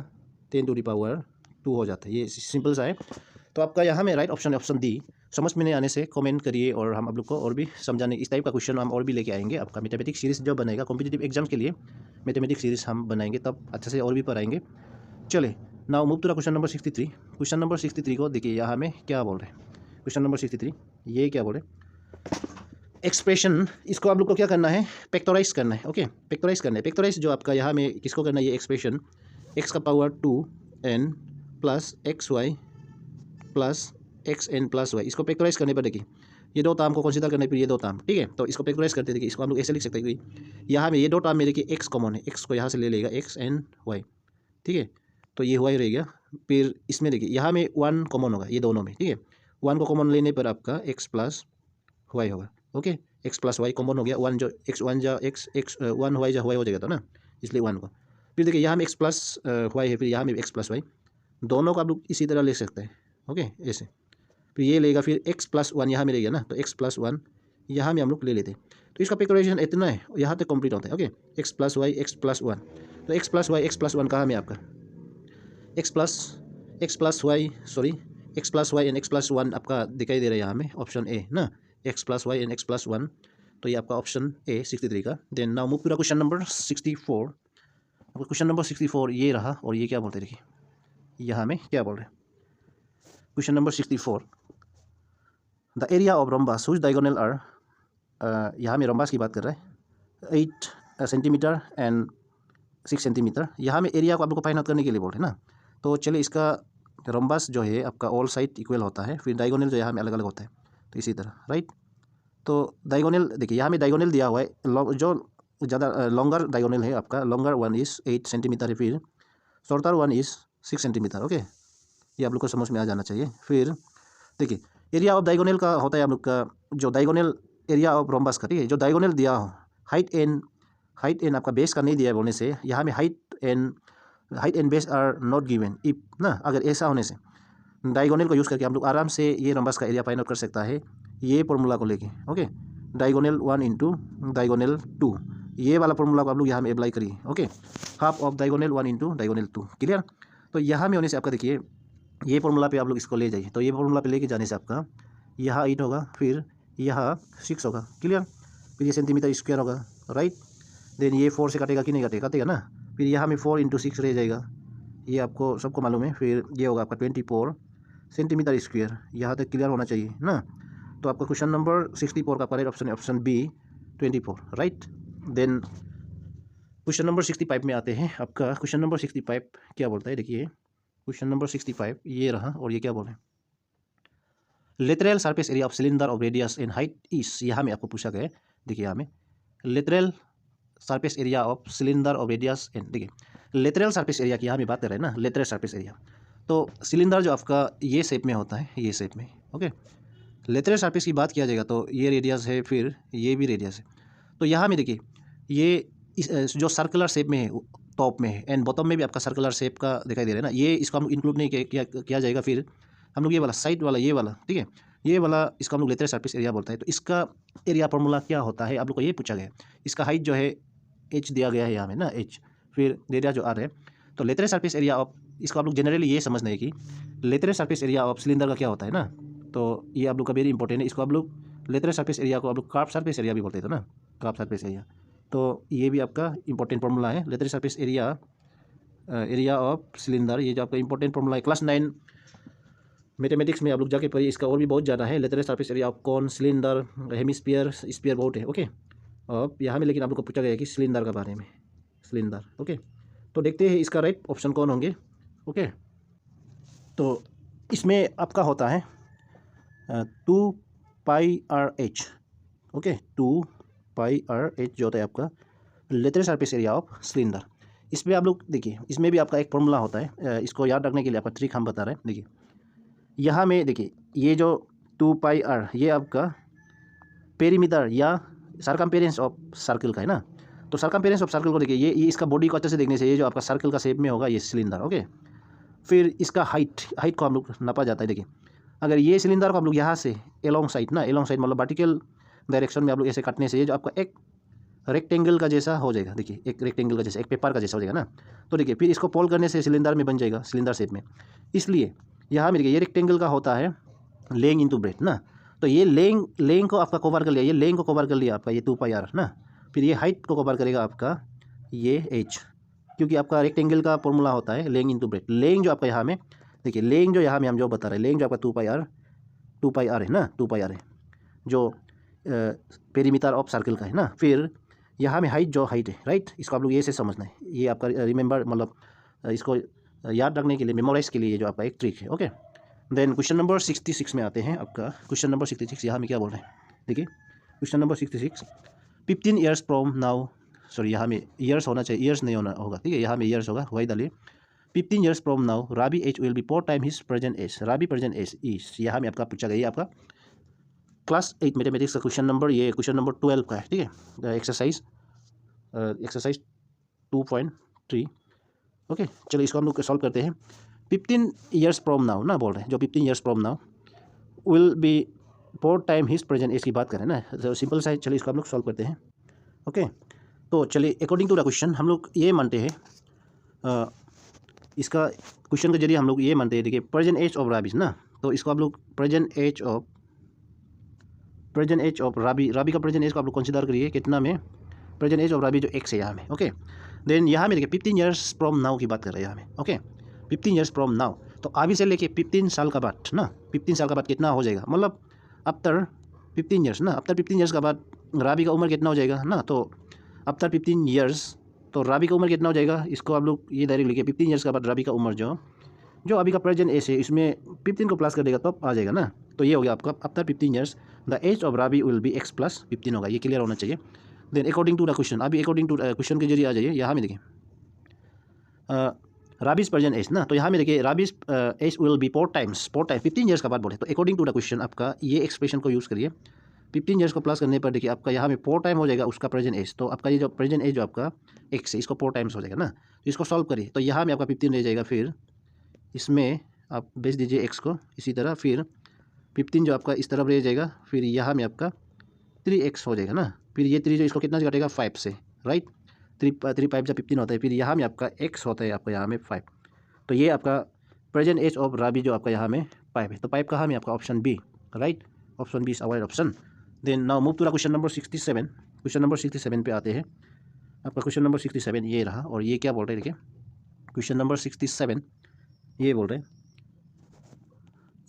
A: 10 टू द पावर 2 हो जाता है। ये सिंपल सा है। तो आपका यहाँ में राइट ऑप्शन है ऑप्शन डी। समझ में नहीं आने से कमेंट करिए और हम आप लोग को और भी समझाने इस टाइप का क्वेश्चन हम और भी लेके आएंगे। आपका मैथमेटिक्स सीरीज जो बनेगा कॉम्पिटिटिव एग्जाम के लिए मैथमेटिक्स सीरीज हम बनाएंगे, तब अच्छे से और भी पढ़ाएंगे। चले now move to the question number 63। Question number 63 को देखिए यहाँ में क्या बोल रहे हैं। क्वेश्चन नंबर 63 ये क्या बोले, एक्सप्रेशन, इसको आप लोग को क्या करना है, फैक्टराइज करना है। ओके, फैक्टराइज करना है। फैक्टराइज जो आपका यहाँ में किसको करना है, ये एक्सप्रेशन x का power 2n plus xy plus xn plus y, इसको फैक्टराइज करने पर देखिए ये दो टर्म को कंसीडर करने पर ये दो टर्म, ठीक है। तो इसको फैक्टराइज करते देखिए, इसको हम लोग ऐसे लिख सकते हैं कि यहाँ में ये दो टर्म में देखिए x कॉमन है, x को यहाँ से ले लेगा x n y, ठीक है। तो ये y रह गया। फिर इसमें देखिए यहाँ में 1 कॉमन होगा ये दोनों में, ठीक है। 1 को कॉमन लेने पर आपका x प्लस y होगा। Okay, x plus y common हो गया, 1 जो x1 जा x 1 y जा y हो जाएगा तो ना, इसलिए 1 को। फिर देखिए यहाँ में x प्लस वाई है, फिर यहाँ में x प्लस वाई, दोनों को आप लोग इसी तरह ले सकते हैं। ओके ऐसे, फिर ये लेगा, फिर x प्लस 1 यहाँ में रहेगा ना, तो x प्लस 1 यहाँ में हम लोग ले लेते हैं। तो इसका फैक्टराइजेशन इतना है, यहाँ तक कंप्लीट होता है। Okay, x plus y x plus 1, तो x plus y x plus 1 कहाँ में आपका x plus y sorry x plus y and x plus 1 आपका दिखाई दे रहा है यहाँ में, ऑप्शन ए ना, x plus y and x plus 1, तो ये आपका ऑप्शन ए 63 का। Then now move to question number 64। Question number 64 ये रहा, और ये क्या बोलते हैं देखिए यहाँ में क्या बोल रहे हैं। Question number 64, the area of rhombus whose diagonal are, यहाँ में रोम्बस की बात कर रहा है 8 सेंटीमीटर एंड 6 सेंटीमीटर। यहाँ में एरिया को आप लोग को फाइंड आउट करने के लिए बोल रहे हैं ना। तो चलिए इसका रोम्बस जो है आपका ऑल साइड इक्वल होता है, फिर डायगोनल जो यहाँ में अलग अलग होता है, तो इसी तरह राइट। तो डायगोनल देखिए यहाँ में डायगोनल दिया हुआ है, जो ज़्यादा लॉन्गर डायगोनल है आपका, लॉन्गर वन इज़ 8 सेंटीमीटर है, फिर shorter one is 6 centimetre. Okay, ये आप लोग को समझ में आ जाना चाहिए। फिर देखिए एरिया ऑफ डायगोनल का होता है आप लोग का जो डायगोनल एरिया ऑफ रोम्बस का, ठीक है। जो डायगोनल दिया हो हाइट एंड आपका बेस का नहीं दिया है बोलने से, यहाँ में height and base are not given if ना, अगर ऐसा होने से डायगोनल को यूज़ करके आप लोग आराम से ये रोम्बस का एरिया फाइंड आउट कर सकता है ये फॉर्मूला को लेके। ओके, डायगोनल 1 इंटू डायगोनल 2, ये वाला फॉर्मूला को आप लोग यहाँ में अप्लाई करिए। Okay, half of diagonal 1 into diagonal 2, clear. तो यहाँ में होने से आपका देखिए ये फॉर्मूला पे आप लोग इसको ले जाइए, तो ये फॉर्मूला पे लेके जाने से आपका यहाँ 8 होगा, फिर यहाँ 6 होगा, क्लियर। फिर ये सेंटीमीटर स्क्वायर होगा, राइट। देन ये 4 से कटेगा कि नहीं कटेगा, कटेगा ना। फिर यहाँ में 4 इंटू 6 रह जाएगा, ये आपको सबको मालूम है। फिर ये होगा आपका 24 सेंटीमीटर स्क्वायर, यहाँ तक क्लियर होना चाहिए ना। तो आपका क्वेश्चन नंबर 64 का करेक्ट ऑप्शन है option B 24, right. Then question number 65 में आते हैं। आपका क्वेश्चन नंबर 65 क्या बोलता है, देखिए क्वेश्चन नंबर 65 ये रहा, और ये क्या बोल रहे हैं, lateral surface area of cylinder of radius and height इस, यहाँ में आपको पूछा गया है। देखिए यहाँ में lateral surface area of cylinder of radius and, देखिए लेटरल सरफेस एरिया की यहाँ में बात कर रहे हैं ना, लेटरल सरफेस एरिया। तो सिलेंडर जो आपका ये शेप में होता है, ये शेप में, ओके। लेटरल सरफेस की बात किया जाएगा तो ये रेडियस है, फिर ये भी रेडियस है। तो यहाँ में देखिए ये जो सर्कुलर शेप में है टॉप में है, एंड बॉटम में भी आपका सर्कुलर शेप का दिखाई दे रहा है ना, ये इसको हम इंक्लूड नहीं किया जाएगा। फिर हम लोग ये वाला साइड वाला, ये वाला, ठीक है, ये वाला इसका हम लोग लेटरल सरफेस एरिया बोलता है। तो इसका एरिया फॉर्मूला क्या होता है आप लोग को ये पूछा गया है। इसका हाइट जो है h दिया गया है यहाँ में ना, h, फिर एरिया जो r है। तो लेटरल सरफेस एरिया ऑफ, इसको आप लोग जनरली ये समझना है कि lateral surface area of cylinder का क्या होता है ना। तो ये आप लोग का वेरी इंपॉर्टेंट है। इसको आप लोग लेटरल सरफेस एरिया को आप लोग कर्व सरफेस एरिया भी बोलते हैं, तो ना कर्व सरफेस एरिया। तो ये भी आपका इंपॉर्टेंट फॉर्मूला है, lateral surface area of cylinder. ये जो आपका इंपॉर्टेंट फॉर्मूला है, क्लास 9 मैथमेटिक्स में आप लोग जाके पढ़िए, इसका और भी बहुत ज़्यादा है। Lateral surface area of cone, cylinder, hemisphere, sphere बहुत है, ओके। और यहाँ में लेकिन आप लोग को पूछा गया है कि सिलेंडर के बारे में, सिलेंडर, ओके। तो देखते हैं इसका राइट ऑप्शन कौन होंगे, ओके। तो इसमें आपका होता है 2πr/h, ओके, 2πr/h जो होता है आपका lateral surface area of cylinder. इसमें आप लोग देखिए, इसमें भी आपका एक फॉर्मूला होता है, इसको याद रखने के लिए आपका ट्रिक हम बता रहे हैं। देखिए यहाँ में देखिए ये जो 2πr ये आपका पेरीमीटर या सरकमफेरेंस ऑफ सर्कल का है ना। तो सरकमफेरेंस ऑफ सर्कल को देखिए, ये इसका बॉडी को अच्छे से देखने से ये जो आपका सर्कल का शेप में होगा ये सिलेंडर, ओके। फिर इसका हाइट को हम लोग नापा जाता है। देखिए अगर ये सिलेंडर को हम लोग यहाँ से एलोंग साइड ना, एलोंग साइड मतलब वर्टिकल डायरेक्शन में आप लोग ऐसे काटने से ये जो आपका एक रेक्टेंगल का जैसा हो जाएगा। देखिए एक रेक्टेंगल का जैसा, एक पेपर का जैसा हो जाएगा ना। तो देखिए फिर इसको फोल्ड करने से सिलेंडर में बन जाएगा, सिलेंडर शेप में। इसलिए यहाँ में देखिए ये रेक्टेंगल का होता है लेंथ इंटू ब्रेथ ना। तो ये लेंथ को आपका कवर कर लिया, ये लेंथ को कवर कर लिया आपका ये 2πr ना। फिर ये हाइट को कवर करेगा आपका ये h, क्योंकि आपका रेक्टेंगल का फॉर्मूला होता है लेंथ इंटू ब्रेथ। लेंथ जो आपका यहाँ में देखिए, लेंथ जो यहाँ में हम जो बता रहे हैं, लेंथ जो आपका 2πr है ना, 2πr है जो पेरीमीटर ऑफ सर्कल का है ना। फिर यहाँ में हाइट जो हाइट है, राइट, इसको आप लोग ये से समझना है। ये आपका रिमेंबर मतलब इसको याद रखने के लिए, मेमोराइज के लिए ये जो आपका एक ट्रिक है, ओके। देन क्वेश्चन नंबर 66 में आते हैं। आपका क्वेश्चन नंबर 66 यहाँ में क्या बोल रहे हैं, देखिए question number 66, 15 years from now, sorry यहाँ में ईयर्स होना चाहिए, ईयर्स नहीं होना होगा, ठीक है, यहाँ में ईयर्स होगा, वही डालिए। 15 years from now Rabi age will be 4 time his present age, Rabi present age is, यहाँ में आपका पूछा गया आपका क्लास 8 मैथमेटिक्स का क्वेश्चन नंबर, ये क्वेश्चन नंबर 12 का है, ठीक है, एक्सरसाइज 2.3, ओके। चलिए इसको हम लोग सॉल्व करते हैं। 15 ईयर्स फ्रॉम नाउ ना बोल रहे हैं, जो 15 years from now will be 4 time his present age की बात करें ना, तो सिंपल सा है। चलिए इसको हम लोग सॉल्व करते हैं, ओके। तो चलिए अकॉर्डिंग टू द क्वेश्चन हम लोग ये मानते हैं, इसका क्वेश्चन के जरिए हम लोग ये मानते हैं, देखिए प्रेजेंट एज ऑफ राबी ना। तो इसको आप लोग प्रेजेंट एज ऑफ राबी का प्रेजेंट एज को आप लोग कंसिडर करिए कितना में, प्रेजेंट एज ऑफ राबी जो x है यहाँ में, ओके। देन यहाँ में देखिए 15 ईयर्स फ्रॉम नाउ की बात कर रहे हैं यहाँ में, ओके। 15 ईयर्स फ्रॉम नाउ, तो अभी से लेके 15 साल का बाद ना, 15 साल का बाद कितना हो जाएगा, मतलब आफ्टर 15 ईयर्स ना, आफ्टर 15 ईयर्स का बाद राबी का उम्र कितना हो जाएगा ना। तो आफ्टर 15 ईयर्स तो राबी का उम्र कितना हो जाएगा, इसको आप लोग ये डायरेक्ट लिखिए 15 ईयर्स का बाद राबी का उम्र जो अभी का प्रेजेंट एज है इसमें 15 को प्लस कर देगा तो आ जाएगा ना। तो ये हो गया आपका after 15 years the age of Rabi will be x plus 15 होगा। ये क्लियर होना चाहिए। Then according to the question, अभी अकॉर्डिंग टू क्वेश्चन के जरिए आ जाइए। यहाँ में देखिए राबीज प्रेजेंट एज ना, तो यहाँ में देखिए Rabi's age will be 4 times 15 years का बाद बोले तो अकॉर्डिंग टू द क्वेश्चन आपका ये एक्सप्रेशन को यूज़ करिए। 15 ईयर्स को प्लस करने पर देखिए आपका यहाँ में 4 टाइम हो जाएगा उसका प्रेजेंट एज। तो आपका ये जो प्रेजेंट एज जो आपका x है इसको 4 टाइम्स हो जाएगा ना। तो इसको सॉल्व करिए तो यहाँ में आपका 15 रह जाएगा, फिर इसमें आप बेच दीजिए x को, इसी तरह फिर 15 जो आपका इस तरफ रह जाएगा, फिर यहाँ में आपका 3x हो जाएगा ना। फिर ये 3 जो इसको कितना से कटेगा 5 से, राइट। 3 5 जब 15 होता है, फिर यहाँ में आपका x होता है आपका यहाँ में 5। तो ये आपका प्रेजेंट एज ऑफ राबी जो आपका यहाँ में 5 है। तो 5 कहाँ में आपका option B, right. Option B is our option. Then now move to the question number 67। Question number 67 पे आते हैं। आपका क्वेश्चन नंबर 67 ये रहा, और ये क्या बोल रहे हैं देखिए। क्वेश्चन नंबर 67 ये बोल रहे हैं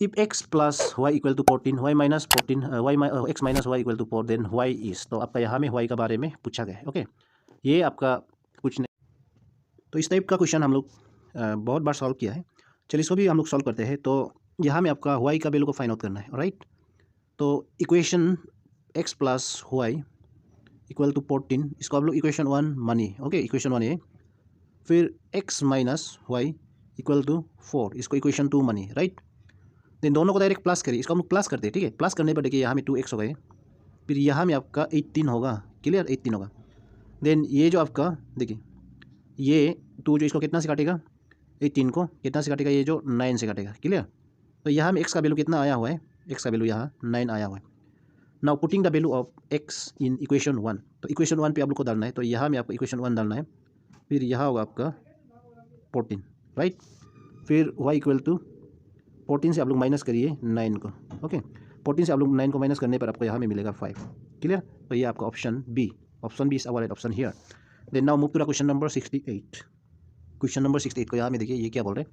A: if x plus y equal to 14 y minus 14 x minus y equal to 4 then y is. तो आपका यहाँ में y का बारे में पूछा गया है। ओके, ये आपका कुछ नहीं। तो इस टाइप का क्वेश्चन हम लोग बहुत बार सॉल्व किया है। चलिए इसको भी हम लोग सॉल्व करते हैं। तो यहाँ में आपका y का वैल्यू को फाइंड आउट करना है, राइट। तो equation x plus y equal to 14, इसको आप लोग इक्वेशन 1 मानिए। ओके, इक्वेशन 1 है। फिर x minus y equal to 4, इसको इक्वेशन 2 मानिए, राइट। देन दोनों को डायरेक्ट प्लस करिए, इसको हम लोग प्लस करते हैं, ठीक है। प्लस करने पर देखिए यहाँ में 2x हो गए, फिर यहाँ में आपका 18 होगा, क्लियर 18 होगा। देन ये जो आपका देखिए ये 2 जो इसको कितना से काटेगा 18 को कितना से काटेगा, ये जो 9 से काटेगा, क्लियर। तो यहाँ में x का वैल्यू कितना आया हुआ है, x का वैल्यू यहाँ 9 आया हुआ है। Now putting the value of x in equation 1, तो इक्वेशन 1 पे आप लोग को डालना है। तो यहाँ में आपको इक्वेशन 1 डालना है, फिर यहाँ होगा आपका 14, राइट। फिर y इक्वल टू 14 से आप लोग माइनस करिए 9 को। ओके, 14 से आप लोग 9 को माइनस करने पर आपको यहाँ में मिलेगा 5, क्लियर। तो ये आपका option B is our right option here. Then now move to the question number 68। Question number 68 को यहाँ में देखिए ये क्या बोल रहे हैं।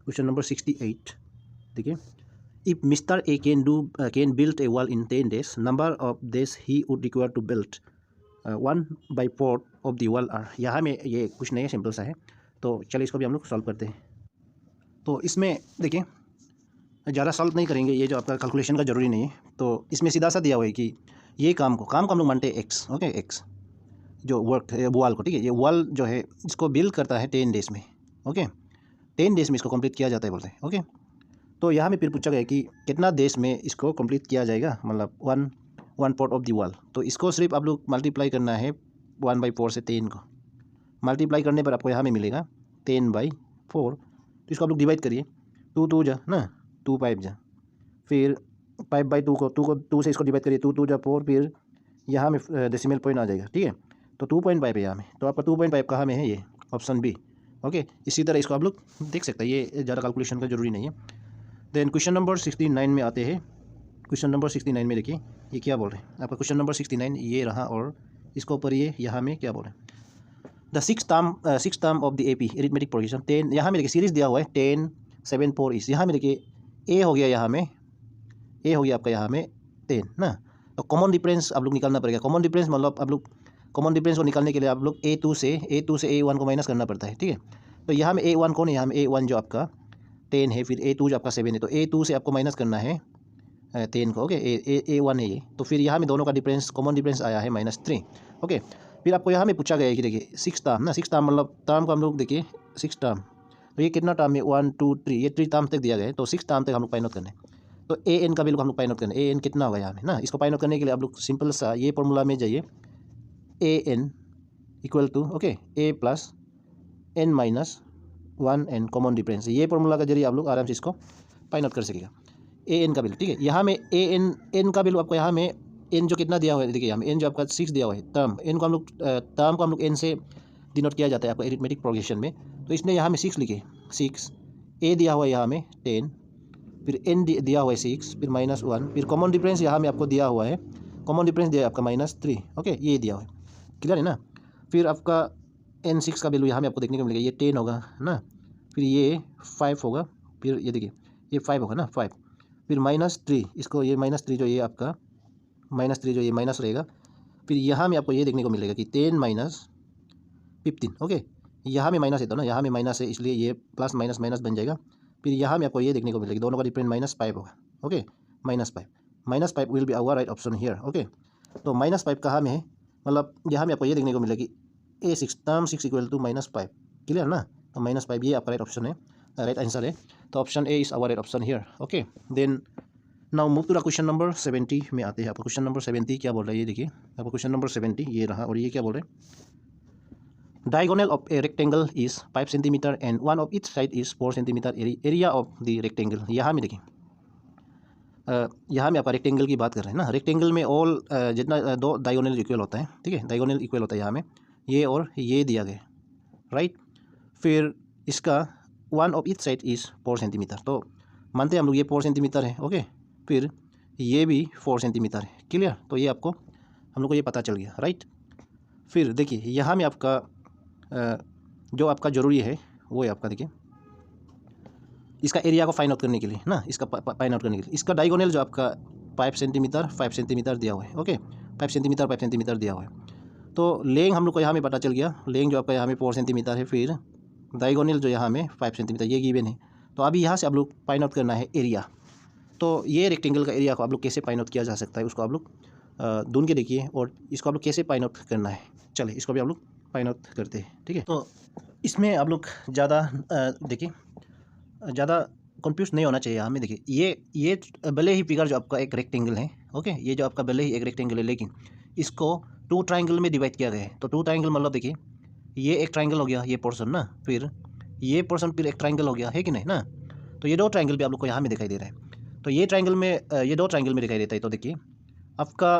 A: क्वेश्चन नंबर 68 देखिए if mister A can build a wall in 10 days, number of days he would require to build 1/4 of the wall are. यहाँ में ये कुछ नहीं है, सिंपल सा है। तो चलिए इसको भी हम लोग सॉल्व करते हैं। तो इसमें देखिए ज़्यादा सॉल्व नहीं करेंगे, ये जो आपका कैलकुलेशन का ज़रूरी नहीं है। तो इसमें सीधा सा दिया हुआ है कि ये काम को हम लोग मानते हैं एक्स। ओके, एक्स जो वर्क है वॉल को, ठीक है। ये वॉल जो है इसको बिल्ड करता है 10 days में। ओके, 10 days में इसको कंप्लीट किया जाता है बोलते हैं। ओके, तो यहाँ में फिर पूछा गया कि कितना देश में इसको कंप्लीट किया जाएगा, मतलब 1/4 ऑफ द वॉल। तो इसको सिर्फ आप लोग मल्टीप्लाई करना है 1/4 से 10 को मल्टीप्लाई करने पर आपको यहाँ में मिलेगा 10/4। तो इसको आप लोग डिवाइड करिए, 2 2 जा ना, 2 5 जा, फिर 5/2 को 2 से इसको डिवाइड करिए, 2 2 जा 4, फिर यहाँ में डेसिमल पॉइंट आ जाएगा, ठीक है। तो 2.5 है यहाँ में। तो आपका 2.5 कहाँ में है, ये ऑप्शन बी। ओके, इसी तरह इसको आप लोग देख सकते हैं, ये ज़्यादा कैलकुलेशन का जरूरी नहीं है। देन क्वेश्चन नंबर 69 में आते हैं। क्वेश्चन नंबर 69 में देखिए ये क्या बोल रहे हैं। आपका क्वेश्चन नंबर 69 ये रहा, और इसको ऊपर ये यहाँ में क्या बोल रहे हैं। The six term of the AP arithmetic progression 10, यहाँ में देखिए सीरीज दिया हुआ है 10 7 4 इस। यहाँ में देखिए ए हो गया, यहाँ में ए हो गया आपका यहाँ में 10 ना। तो कॉमन डिफरेंस आप लोग निकालना पड़ेगा। कॉमन डिफरेंस मतलब आप लोग कॉमन डिफरेंस को निकालने के लिए आप लोग A2 से A1 को माइनस करना पड़ता है, ठीक है। तो यहाँ में A1 कौन है, यहाँ में A1 जो आपका 10 है, फिर A2 जो आपका 7 है। तो A2 से आपको माइनस करना है 10 को। ओके, A1 है ये। तो फिर यहाँ में दोनों का डिफरेंस कॉमन डिफरेंस आया है -3। ओके, फिर आपको यहाँ में पूछा गया है कि देखिए 6 टर्म ना, 6 टर्म मतलब टर्म को हम लोग देखिए 6 टर्म। तो ये कितना टर्म है 1 2 3, ये 3 टर्म तक दिया गया है। तो 6 टर्म तक हम लोग फाइंड आउट करना है। तो AN का वैल्यू हम लोग फाइंड आउट करना है। AN कितना होगा यहाँ में ना, इसको फाइंड आउट करने के लिए आप लोग सिंपल सा ये फॉर्मूला में जाइए, AN equal to okay A plus N minus 1 N common difference. ये फॉर्मूला के जरिए आप लोग आराम से इसको फाइंड आउट कर सकेगा। AN का वैल्यू, ठीक है। यहाँ में N का वैल्यू आपको यहाँ में N जो कितना दिया हुआ है, देखिए यहाँ में N जो आपका 6 दिया हुआ है टर्म। N को हम लोग टर्म को हम लोग N से डिनोट किया जाता है आपका एरिथमेटिक प्रोग्रेशन में। तो इसने यहाँ में 6 लिखे, 6 A दिया हुआ है यहाँ में 10, फिर N दिया हुआ है 6, फिर -1, फिर कॉमन डिफरेंस यहाँ में आपको दिया हुआ है, कॉमन डिफरेंस दिया है आपका -3। ओके, ये दिया हुआ है, क्लियर है ना। फिर आपका N6 का वैल्यू यहाँ में आपको देखने को मिलेगा, ये 10 होगा ना, फिर ये 5 होगा, फिर ये देखिए ये 5 होगा ना 5, फिर -3, इसको ये -3 जो ये आपका -3 जो ये माइनस रहेगा। फिर यहाँ में आपको ये देखने को मिलेगा कि 10 माइनस, 15। ओके, यहाँ में माइनस है तो ना, यहाँ में माइनस है इसलिए ये प्लस माइनस माइनस बन जाएगा। फिर यहाँ में आपको ये देखने को मिलेगी, दोनों का डिफरेंट -5 होगा। Okay, -5 will be our right option here. Okay, तो -5 कहाँ में है, मतलब यहाँ में आपको ये देखने को मिलेगी A6 term 6 equal to -5। Clear ना, तो -5 ये आपका राइट ऑप्शन है, राइट आंसर है। तो option A is our right option here. Okay, then now move to the question number 70 में आते हैं। आपको क्वेश्चन नंबर 70 क्या बोल रहा है, ये देखिए आपको क्वेश्चन नंबर 70 ये रहा, और ये क्या बोल रहे हैं, diagonal of a rectangle is 5 centimetre and one of each side is 4 centimetre, area of the rectangle. यहाँ में देखिए, यहाँ में आप रेक्टेंगल की बात कर रहे हैं ना, रेक्टेंगल में ऑल जितना दो डायगोनल इक्वल होता है, ठीक है, डायगोनल इक्वल होता है यहाँ में, ये और ये दिया गया, राइट। फिर इसका one of each side is 4 centimetre, तो मानते हैं हम लोग ये 4 सेंटीमीटर है। ओके, फिर ये भी 4 सेंटीमीटर है। क्लियर, तो ये आपको हम लोग को ये पता चल गया, राइट। फिर देखिए यहाँ में आपका जो आपका ज़रूरी है वो है आपका, देखिए इसका एरिया को फाइंड आउट करने के लिए ना, इसका फाइंड आउट करने के लिए इसका डायगोनल जो आपका 5 सेंटीमीटर दिया हुआ है। ओके, 5 सेंटीमीटर दिया हुआ है। तो लेंथ हम लोग को यहाँ में पता चल गया, लेंथ जो आपका यहाँ में 4 सेंटीमीटर है, फिर डायगोनल जो यहाँ में 5 सेंटीमीटर ये गिवन है। तो अभी यहाँ से आप लोग फाइंड आउट करना है एरिया। तो ये रेक्टेंगल का एरिया को आप लोग कैसे फाइंड आउट किया जा सकता है, उसको आप लोग ढूंढ के देखिए, और इसको आप लोग कैसे फाइंड आउट करना है, चलिए इसको भी आप लोग फाइंड आउट करते हैं, ठीक है। तो इसमें आप लोग ज़्यादा देखिए, ज़्यादा कंफ्यूज नहीं होना चाहिए हमें। देखिए ये भले ही फिगर जो आपका एक रेक्टेंगल है, ओके, ये जो आपका भले ही एक रेक्टेंगल है, लेकिन इसको 2 ट्राइंगल में डिवाइड किया गया है। तो 2 ट्राइंगल मतलब देखिए ये एक ट्राइंगल हो गया, ये पोर्शन ना, फिर ये पोर्शन फिर एक ट्राइंगल हो गया, है कि नहीं ना। तो ये 2 ट्राइंगल भी आप लोग को यहाँ में दिखाई दे रहा है। तो ये ट्राइंगल में ये 2 ट्राइंगल में दिखाई देता है। तो देखिए आपका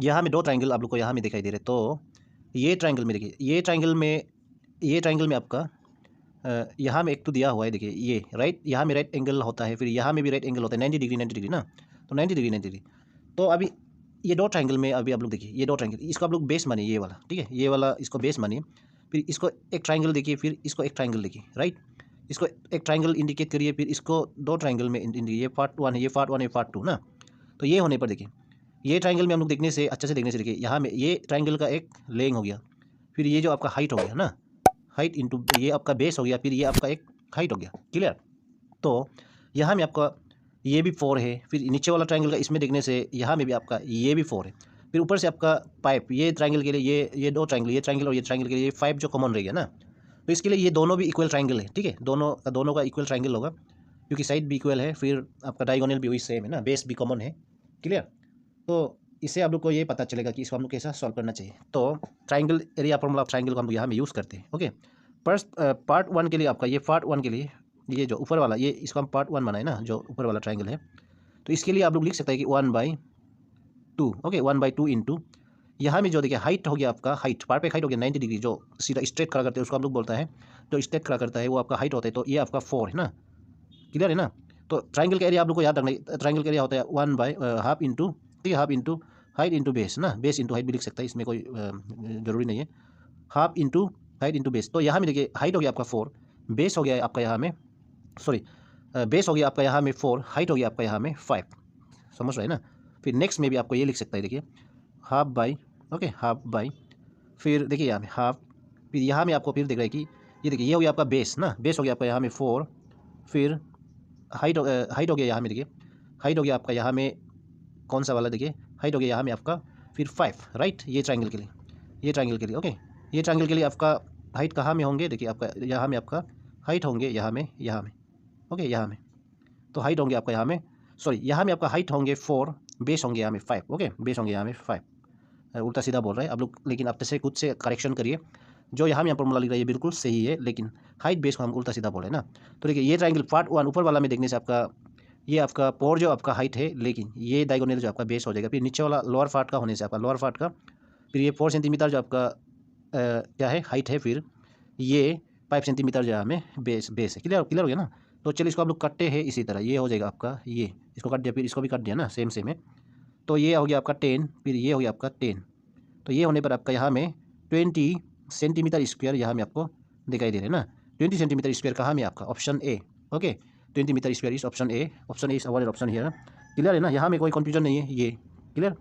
A: यहाँ में 2 ट्राइंगल आप लोग को यहाँ में दिखाई दे रहे हैं। तो ये ट्राइंगल में देखिए, ये ट्राइंगल में आपका यहाँ में एक तो दिया हुआ है, देखिए ये राइट, यहाँ में राइट एंगल होता है, फिर यहाँ में भी राइट एंगल होता है, 90 डिग्री ना, तो 90 डिग्री। तो अभी ये 2 ट्राइंगल में अभी आप लोग देखिए, ये 2 ट्राइंगल, इसको आप लोग बेस मानिए, ये वाला, ठीक है, ये वाला इसको बेस मानिए। फिर इसको एक ट्राइंगल देखिए, फिर इसको एक ट्राइंगल देखिए, राइट, इसको एक ट्राइंगल इंडिकेट करिए, फिर इसको 2 ट्राइंगल में ये पार्ट 1 है, ये पार्ट 1 है, पार्ट 2 ना। तो ये होने पर देखिए ये ट्राइंगल में हम लोग देखने से अच्छे से देखने से देखिए यहाँ में ये ट्राइंगल का एक लेंथ हो गया, फिर ये जो आपका हाइट हो गया ना, हाइट इंटू ये आपका बेस हो गया, फिर ये आपका एक हाइट हो गया। क्लियर, तो यहाँ में आपका ये भी 4 है, फिर नीचे वाला ट्राइंगल का इसमें देखने से यहाँ में भी आपका ये भी 4 है, फिर ऊपर से आपका पाइप, ये ट्राइंगल के लिए ये 2 ट्राइंगल, ये ट्राइंगल और ये ट्राइंगल के लिए 5 जो कॉमन रह गया ना, तो इसके लिए ये दोनों भी इक्वल ट्राइंगल है, ठीक है, दोनों का इक्वल ट्राइंगल होगा, क्योंकि साइड भी इक्वल है, फिर आपका डायगोनल भी वही सेम है ना, बेस भी कॉमन है। क्लियर, तो इससे आप लोग को ये पता चलेगा कि इसको हम लोग कैसा सॉल्व करना चाहिए। तो triangle area formula of triangle को हम लोग यहाँ में यूज़ करते हैं। ओके, फर्स्ट पार्ट 1 के लिए आपका ये पार्ट 1 के लिए ये जो ऊपर वाला, ये इसको हम पार्ट 1 बनाए ना, जो ऊपर वाला ट्राइंगल है, तो इसके लिए आप लोग लिख सकते हैं कि 1/2। ओके, 1/2 इंटू यहाँ में जो देखिए हाइट हो गया आपका, हाइट परफेक्ट हाइट हो गया 90 डिग्री, जो सीधा स्ट्रेट खड़ा करते हैं उसको हम लोग बोलता है, जो स्ट्रेट खड़ा करता है वो आपका हाइट होता है। तो ये आपका 4 है ना, क्लियर है ना। तो ट्राइंगल का एरिया आप लोग को याद रखना है, ट्राइंगल का एरिया होता है 1/2 इंटू, ठीक है, half into height into base ना, बेस इंटू हाइट भी लिख सकता है, इसमें कोई ज़रूरी नहीं है, half into height into base. तो यहाँ में देखिए हाइट हो गया आपका 4, बेस हो गया आपका यहाँ में, सॉरी बेस हो गया आपका यहाँ में 4, हाइट हो गया आपका यहाँ में 5, समझ रहे हैं ना। फिर नेक्स्ट में भी आपको ये लिख सकता है, देखिए half by, okay, half by, फिर देखिए यहाँ में हाफ, फिर यहाँ में आपको फिर देख रहा है कि ये देखिए ये हो गया आपका बेस ना, बेस हो गया आपका यहाँ में 4, फिर हाइट हो गया यहाँ में, देखिए हाइट हो गया आपका यहाँ में कौन सा वाला, देखिए हाइट हो गया यहाँ में आपका फिर 5, राइट, ये ट्राइंगल के लिए, ये ट्राइंगल के लिए, ओके, ये ट्राइंगल के लिए आपका हाइट कहाँ में होंगे, देखिए आपका यहाँ में आपका हाइट होंगे यहाँ में, ओके, यहाँ में, तो हाइट होंगे आपका यहाँ में, सॉरी यहाँ में आपका हाइट होंगे 4, बेस होंगे यहाँ में 5, ओके, बेस होंगे यहाँ में 5, उल्टा सीधा बोल रहा है आप लोग, लेकिन आप से खुद से करेक्शन करिए, जो यहाँ में फॉर्मूला लिख रहा है ये बिल्कुल सही है, लेकिन हाइट बेस को हम उल्टा सीधा बोल रहे हैं ना। तो देखिए ये ट्राइंगल पार्ट 1 ऊपर वाला में देखने से आपका ये आपका पोर जो आपका हाइट है, लेकिन ये डायगोनल जो आपका बेस हो जाएगा, फिर नीचे वाला लोअर पार्ट का होने से आपका लोअर पार्ट का, फिर ये 4 सेंटीमीटर जो आपका क्या है हाइट है, फिर ये 5 सेंटीमीटर जो हमें बेस है। क्लियर हो गया ना। तो चलिए इसको आप लोग कटते हैं इसी तरह, ये हो जाएगा आपका, ये इसको काट दिया, फिर इसको भी काट दिया ना, सेम है। तो ये हो गया आपका 10, फिर ये हो गया आपका 10, तो ये होने पर आपका यहाँ में 20 सेंटीमीटर स्क्वायर यहाँ में आपको दिखाई दे रहे हैं ना। 20 सेंटीमीटर स्क्वायर कहाँ में आपका, option A, okay, 20 metre square is option A is our option here. Clear है ना, यहाँ में कोई कन्फ्यूजन नहीं है, ये क्लियर।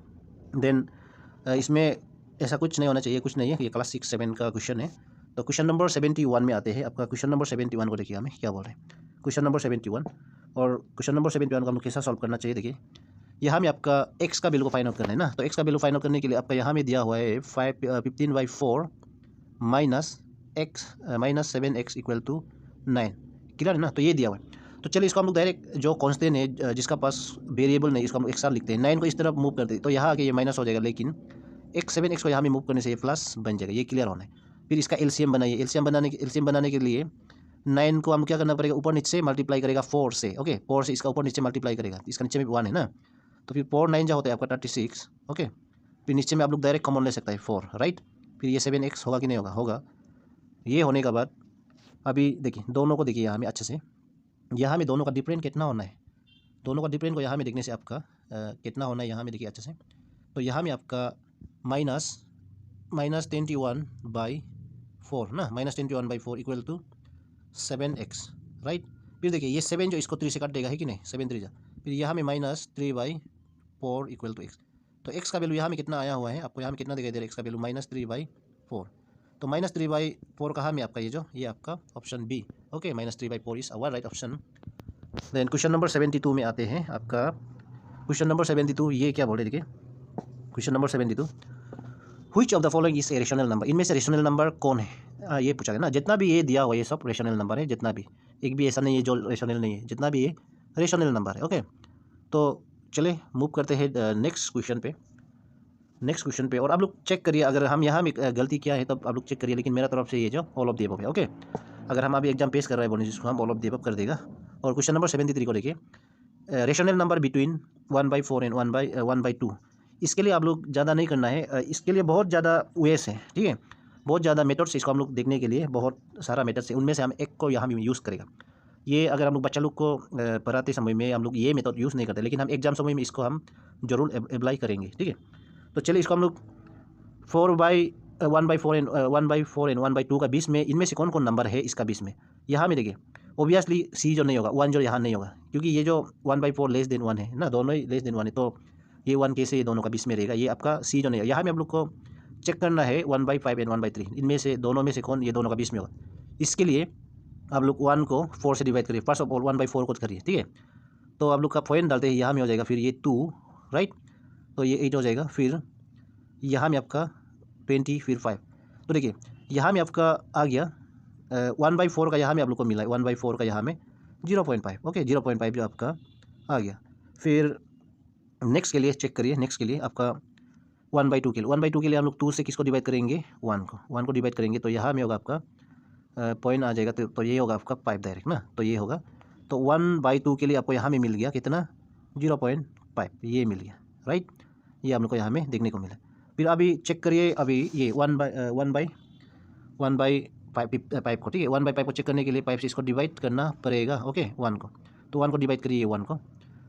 A: देन इसमें ऐसा कुछ नहीं होना चाहिए, कुछ नहीं है, ये क्लास 6-7 का क्वेश्चन है। तो क्वेश्चन नंबर 71 में आते हैं। आपका क्वेश्चन नंबर 71 को देखिए हमें क्या बोल रहे हैं। क्वेश्चन नंबर 71 और क्वेश्चन नंबर 71 को हम कैसा सॉल्व करना चाहिए देखिए। यहाँ में आपका एक्स का वैल्यू को फाइंड आउट करना है ना। तो एक्स का वैल्यू फाइंड आउट करने के लिए आपका यहाँ में दिया हुआ है 15/4 minus 7x equal to 9। Clear है ना। तो ये दिया हुआ है। तो चलिए इसको हम लोग डायरेक्ट जो कांस्टेंट है जिसका पास वेरिएबल नहीं, इसको हम एक साथ लिखते हैं। 9 को इस तरफ मूव करते हैं तो यहाँ आके ये माइनस हो जाएगा, लेकिन 7x को यहाँ में मूव करने से ये प्लस बन जाएगा। ये क्लियर होना है। फिर इसका एलसीएम बनाइए। एलसीएम बनाने के लिए 9 को हम क्या करना पड़ेगा, ऊपर नीचे मल्टीप्लाई करेगा 4 से। ओके, 4 से इसका ऊपर नीचे मल्टीप्लाई करेगा, इसका नीचे में 1 है ना। तो फिर 4 9 जो होता है आपका 36। ओके, फिर नीचे में आप लोग डायरेक्ट कॉमन ले सकता है 4, राइट। फिर ये 7x होगा कि नहीं होगा, होगा। ये होने के बाद अभी देखिए दोनों को देखिए यहाँ में अच्छे से, यहाँ में दोनों का डिफरेंट कितना होना है। दोनों का डिफरेंट को यहाँ में देखने से आपका कितना होना है, यहाँ में देखिए अच्छे से। तो यहाँ में आपका माइनस 21/4 ना, -21/4 इक्वल टू 7x, राइट। फिर देखिए ये 7 जो इसको 3 से काट देगा, है कि नहीं, 7 3 जा। फिर यहाँ में -3/4 इक्वल टू x। तो x का वैल्यू यहाँ में कितना आया हुआ है, आपको यहाँ में कितना दिखाई दे रहा है, x का वैल्यू -3/4। तो -3/4 कहाँ में आपका ये आपका option B. Okay, -3/4 is our right option. Then question number 72 में आते हैं। आपका क्वेश्चन नंबर 72 ये क्या बोल रहे देखिए। Question number 72, which of the following is a rational number. इनमें से रेशनल नंबर कौन है, ये पूछा गया ना। जितना भी ये दिया हुआ ये सब रेशनल नंबर है, जितना भी, एक भी ऐसा नहीं है जो रेशनल नहीं है, जितना भी ये रेशनल नंबर है। ओके, तो चले मूव करते हैं नेक्स्ट क्वेश्चन पे। और आप लोग चेक करिए, अगर हम यहाँ में गलती किया है तब आप लोग चेक करिए, लेकिन मेरा तरफ से ये जो ऑल ऑफ द अबव है। ओके, अगर हम अभी एग्जाम पेश कर रहे हैं बोले जिसको हम ऑल ऑफ द अबव कर देगा। और क्वेश्चन नंबर 73 को देखिए, रेशनल नंबर बिटवीन 1/4 एंड 1/2। इसके लिए आप लोग ज़्यादा नहीं करना है, इसके लिए बहुत ज़्यादा वेस है, ठीक है, बहुत ज़्यादा मेथड्स इसको हम लोग देखने के लिए, बहुत सारा मेथड्स है। उनमें से हम एक को यहाँ में यूज़ करेगा। ये अगर हम लोग बच्चा लोग को पढ़ाते समय में हम लोग ये मेथड यूज़ नहीं करते, लेकिन हम एग्जाम समय में इसको हम जरूर अप्लाई करेंगे, ठीक है। तो चलिए इसको हम लोग 1/4 एंड 1/2 का बीच में, इनमें से कौन कौन नंबर है इसका बीच में, यहाँ में देखिए। ऑब्वियसली सी जो नहीं होगा, 1 जो यहाँ नहीं होगा, क्योंकि ये जो 1/4 लेस देन 1 है ना, दोनों ही लेस देन 1 है, तो ये 1 कैसे ये दोनों का बीच में रहेगा। ये आपका सी जो नहीं है। यहाँ में आप लोग को चेक करना है 1/5 एंड 1/3, इनमें से दोनों में से कौन ये दोनों का बीच में होगा। इसके लिए आप लोग 1 को 4 से डिवाइड करिए। फर्स्ट ऑफ ऑल 1/4 को करिए, ठीक है। तो आप लोग का पॉइंट डालते हैं, यहाँ में हो जाएगा, फिर ये 2, राइट। तो ये 8 हो जाएगा, फिर यहाँ में आपका 20, फिर 5। तो देखिए यहाँ में आपका आ गया 1/4 का, यहाँ में आप लोग को मिला है 1/4 का, यहाँ में 0.5। ओके, 0.5 जो आपका आ गया। फिर नेक्स्ट के लिए चेक करिए, नेक्स्ट के लिए आपका 1/2 के लिए, 1/2 के लिए हम लोग 2 से किसको डिवाइड करेंगे, 1 को डिवाइड करेंगे। तो यहाँ में होगा आपका पॉइंट आ जाएगा, तो ये होगा आपका 5 डायरेक्ट ना। तो ये होगा, तो 1/2 के लिए आपको यहाँ में मिल गया कितना, 0.5, ये मिल गया, राइट। ये हम लोग को यहाँ में देखने को मिला। फिर अभी चेक करिए, अभी ये 1/5 को, ठीक है। 1/5 को चेक करने के लिए 5 से इसको डिवाइड करना पड़ेगा। ओके, 1 को, तो 1 को डिवाइड करिए 1 को।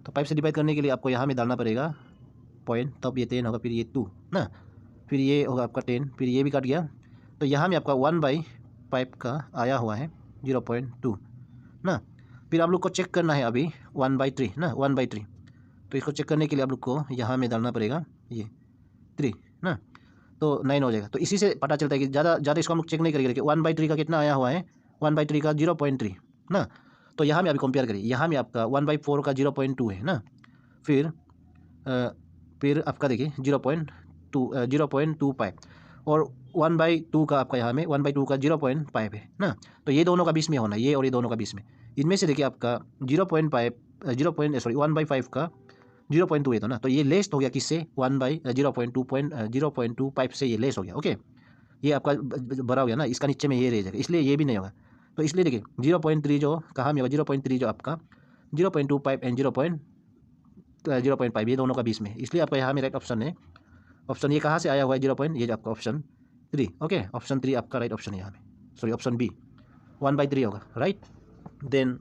A: तो 5 से डिवाइड करने के लिए आपको यहाँ में डालना पड़ेगा पॉइंट, तब ये 10 होगा, फिर ये 2 ना, फिर ये होगा आपका 10, फिर ये भी कट गया। तो यहाँ में आपका 1/5 का आया हुआ है 0.2 ना। फिर आप लोग को चेक करना है अभी 1/3 ना, 1/3। तो इसको चेक करने के लिए आप लोग को यहाँ में डालना पड़ेगा ये 3 ना, तो 9 हो जाएगा। तो इसी से पता चलता है कि ज़्यादा इसको हम लोग चेक नहीं करेंगे कि 1/3 का कितना आया हुआ है, 1/3 का 0.3 ना। तो यहाँ में अभी कंपेयर करिए, यहाँ में आपका 1/4 का 0.2 है ना। फिर आपका देखिए 0.25 और 1/2 का आपका यहाँ में 1/2 का 0.5 है ना। तो ये दोनों का बीच में होना है, ये और ये दोनों का बीच में। इनमें से देखिए आपका 1/5 का 0.2 है तो ना, तो ये लेस हो गया किससे, 0.25 से ये लेस हो गया। ओके, ये आपका बड़ा हो गया ना, इसका नीचे में ये रह जाएगा, इसलिए ये भी नहीं होगा। तो इसलिए देखिए 0.3 जो कहाँ में होगा, 0.3 जो आपका 0.25 एंड 0.5 ये दोनों का बीच में, इसलिए आपका यहाँ में राइट ऑप्शन है। ऑप्शन ये कहाँ से आया हुआ है 0. ये आपका ऑप्शन 3। ओके, ऑप्शन 3 आपका राइट ऑप्शन है यहाँ में, सॉरी ऑप्शन बी 1/3 होगा, right. Then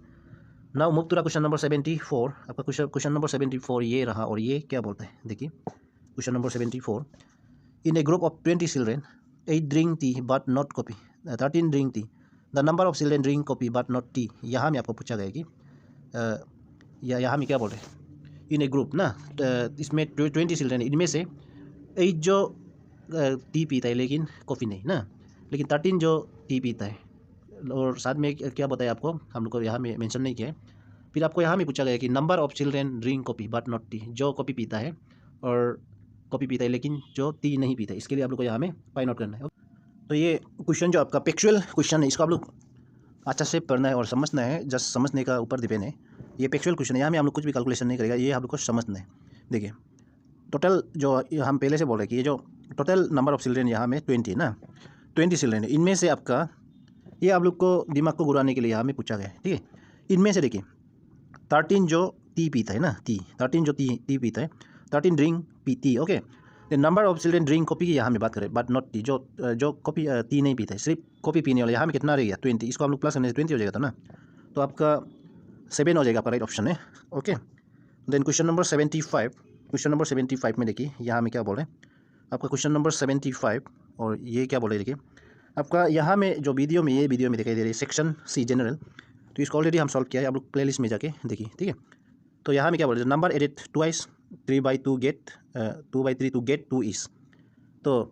A: now move to question number 74। आपका क्वेश्चन नंबर 74 ये रहा, और ये क्या बोलता है देखिए। Question number 74, in A group of 20 children 8 drink tea but not coffee, 13 drink tea, the number of children drink coffee but not T. यहाँ में आपको पूछा गया कि यहाँ में क्या बोल रहे हैं, इन ए ग्रुप ना, इसमें 20 चिल्ड्रेन, इनमें से 8 जो टी पीता है लेकिन कॉफ़ी नहीं ना, लेकिन 13 जो टी पीता है, और साथ में क्या बताया आपको, हम लोग को यहाँ में मेंशन नहीं किया है। फिर आपको यहाँ में पूछा गया कि number of children drink coffee but not T, जो कॉफ़ी पीता है और कॉफ़ी पीता है लेकिन जो टी नहीं पीता है, इसके लिए आप लोग को यहाँ में फाइंड आउट करना है। तो ये क्वेश्चन जो आपका फैक्चुअल क्वेश्चन है, इसको आप लोग अच्छा से पढ़ना है और समझना है, जस्ट समझने का ऊपर डिपेंड है। ये फैक्चुअल क्वेश्चन है, यहाँ में हम लोग कुछ भी कैलकुलेशन नहीं करेगा, ये आप लोग को समझना है। देखिए टोटल जो हम पहले से बोल रहे हैं कि ये जो टोटल नंबर ऑफ चिल्ड्रेन यहाँ में 20 ना, 20 चिल्ड्रेन है। इनमें से आपका ये आप लोग को दिमाग को घुराने के लिए यहाँ में पूछा गया है, ठीक है। इनमें से देखिए 13 जो टी पीता है ना, टी 13 जो टी पीता है, 13 drink tea, okay. The number of children drink coffee की यहाँ में बात करें बट नॉट टी, जो कॉफ़ी टी नहीं पीता है, सिर्फ कॉफ़ी पीने वाला, यहाँ में कितना रह गया 20, इसको हम लोग प्लस करने से 20 हो जाएगा था ना, तो आपका 7 हो जाएगा, आपका राइट ऑप्शन है, okay. Then question number 75, question number 75 में देखिए यहाँ में क्या बोल रहे हैं आपका क्वेश्चन नंबर 75, और ये क्या बोल रहे हैं देखिए आपका यहाँ में जो वीडियो में, ये वीडियो में दिखाई दे रही है सेक्शन सी जनरल, तो इसको ऑलरेडी हम सॉल्व किया है, आप लोग प्लेलिस्ट में जाके देखिए, ठीक है। तो यहाँ में क्या बोल रहे हैं, number added twice 3/2 get 2/3 to get 2 is, तो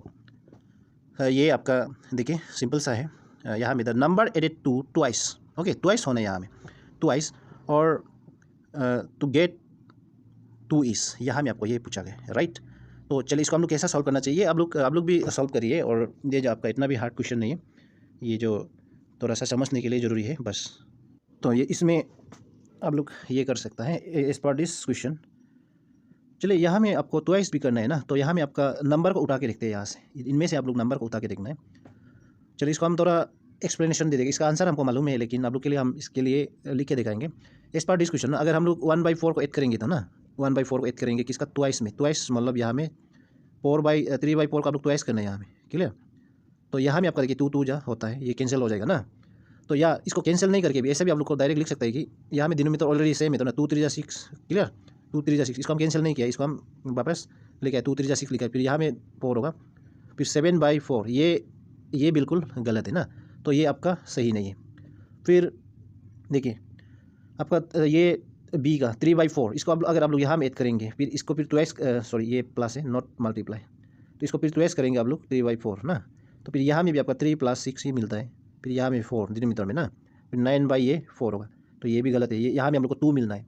A: ये आपका देखिए सिंपल सा है, यहाँ में the number added to twice, okay, twice होना है यहाँ में, ट्वाइस, और टू गेट 2 इज, यहाँ में आपको ये पूछा गया है, राइट। तो चलिए इसको हम लोग कैसा सॉल्व करना चाहिए, आप लोग भी सॉल्व करिए, और ये जो आपका इतना भी हार्ड क्वेश्चन नहीं है, ये जो थोड़ा सा समझने के लिए ज़रूरी है बस। तो ये इसमें आप लोग ये कर सकता है एज पर दिस क्वेश्चन। चलिए यहाँ में आपको ट्वाइस भी करना है ना, तो यहाँ में आपका नंबर को उठा के देखते हैं, यहाँ से इनमें से आप लोग नंबर को उठा के देखना है। चलिए इसको हम थोड़ा एक्सप्लेनेशन दे देंगे, इसका आंसर हमको मालूम है लेकिन आप लोग के लिए हम इसके लिए लिख के दिखाएंगे। एज पर दिस क्वेश्चन, अगर हम लोग 1/4 को ऐड करेंगे तो ना, 1/4 को ऐड करेंगे किसका, ट्वाइस में, ट्वाइस मतलब यहाँ में 3/4 का आप लोग ट्वाइस करना है यहाँ में, क्लियर। तो यहाँ में आपका देखिए 2 जा होता है, ये कैंसिल हो जाएगा ना, तो या इसको कैंसिल नहीं करके भी ऐसे भी आप लोग को डायरेक्ट लिख सकते हैं कि यहाँ में डिनोमिनेटर ऑलरेडी सेम है, तो ना 2 3 6, क्लियर, 2 3 6, इसको हम कैंसिल नहीं किया, इसको हम वापस लेके आए, 2 3 6 लिखा है, फिर यहाँ में 4 होगा, फिर 7/4, ये बिल्कुल गलत है ना, तो ये आपका सही नहीं है। फिर देखिए आपका ये बी का 3/4, इसको अगर आप लोग यहाँ में ऐड करेंगे, फिर इसको फिर ट्वाइस, सॉरी ये प्लस है नॉट मल्टीप्लाई, तो इसको फिर ट्वाइस करेंगे आप लोग 3/4 ना, तो फिर यहाँ में भी आपका 3 + 6 ही मिलता है, फिर यहाँ में 4 डिनोमिनेटर में ना, फिर 9/4 होगा, तो ये भी गलत है, ये यहाँ में हम लोग को 2 मिलना है।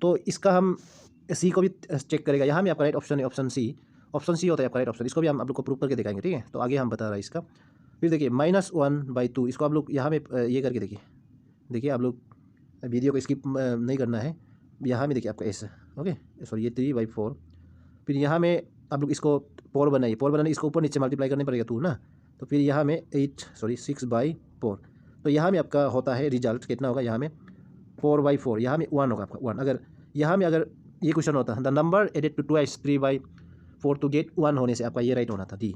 A: तो इसका हम सी को भी चेक करेगा, यहाँ में आपका राइट ऑप्शन है ऑप्शन सी होता है आपका राइट ऑप्शन, इसको भी हम आप लोग को प्रूव करके दिखाएंगे, ठीक है। तो आगे हम बता रहे हैं इसका। फिर देखिए -1/2, इसको आप लोग यहाँ में ये करके देखिए आप लोग वीडियो को स्किप नहीं करना है, यहाँ में देखिए आपका ऐसा, ओके, सॉरी ये 3/4, फिर यहाँ में आप लोग इसको 4 बनाने इसको ऊपर नीचे मल्टीप्लाई करने पड़ेगा 2 ना, तो फिर यहाँ में 6/4, तो यहाँ में आपका होता है रिजल्ट कितना होगा, यहाँ में 4/4, यहाँ में 1 होगा आपका 1। अगर यहाँ में अगर ये क्वेश्चन होता the number added to twice 3/4 to get 1 होने से आपका ये राइट होना था डी,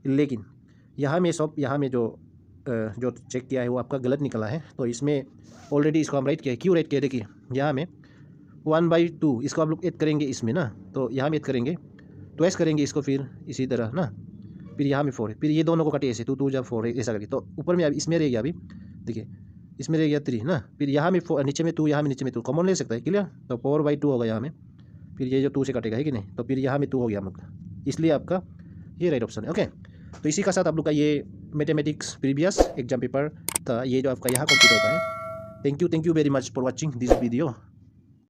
A: लेकिन यहाँ में जो चेक किया है वो आपका गलत निकला है, तो इसमें ऑलरेडी इसको हम राइट किया है। क्यों राइट किया, देखिए यहाँ में 1/2, इसको आप लोग ऐड करेंगे इसमें ना, तो यहाँ में ऐड करेंगे, ट्वाइस करेंगे इसको, फिर इसी तरह ना, फिर यहाँ में 4 है, फिर ये दोनों को काटे ऐसे 2 जब 4 है ऐसा करके, तो ऊपर में इसमें रह गया, अभी देखिए इसमें रह गया 3 ना, फिर यहाँ में 4 नीचे में 2, यहाँ में नीचे में 2 कॉमन ले सकता है, क्लियर। तो 4/2 होगा यहाँ में, फिर ये जो 2 से कटेगा है कि नहीं, तो फिर यहाँ में 2 हो गया हम लोग का, इसलिए आपका ये राइट ऑप्शन है, ओके। तो इसी का साथ आप लोग का ये मैथमेटिक्स प्रीवियस एग्जाम पेपर था, ये जो आपका यहाँ कंप्लीट होता है। Thank you very much for watching this video.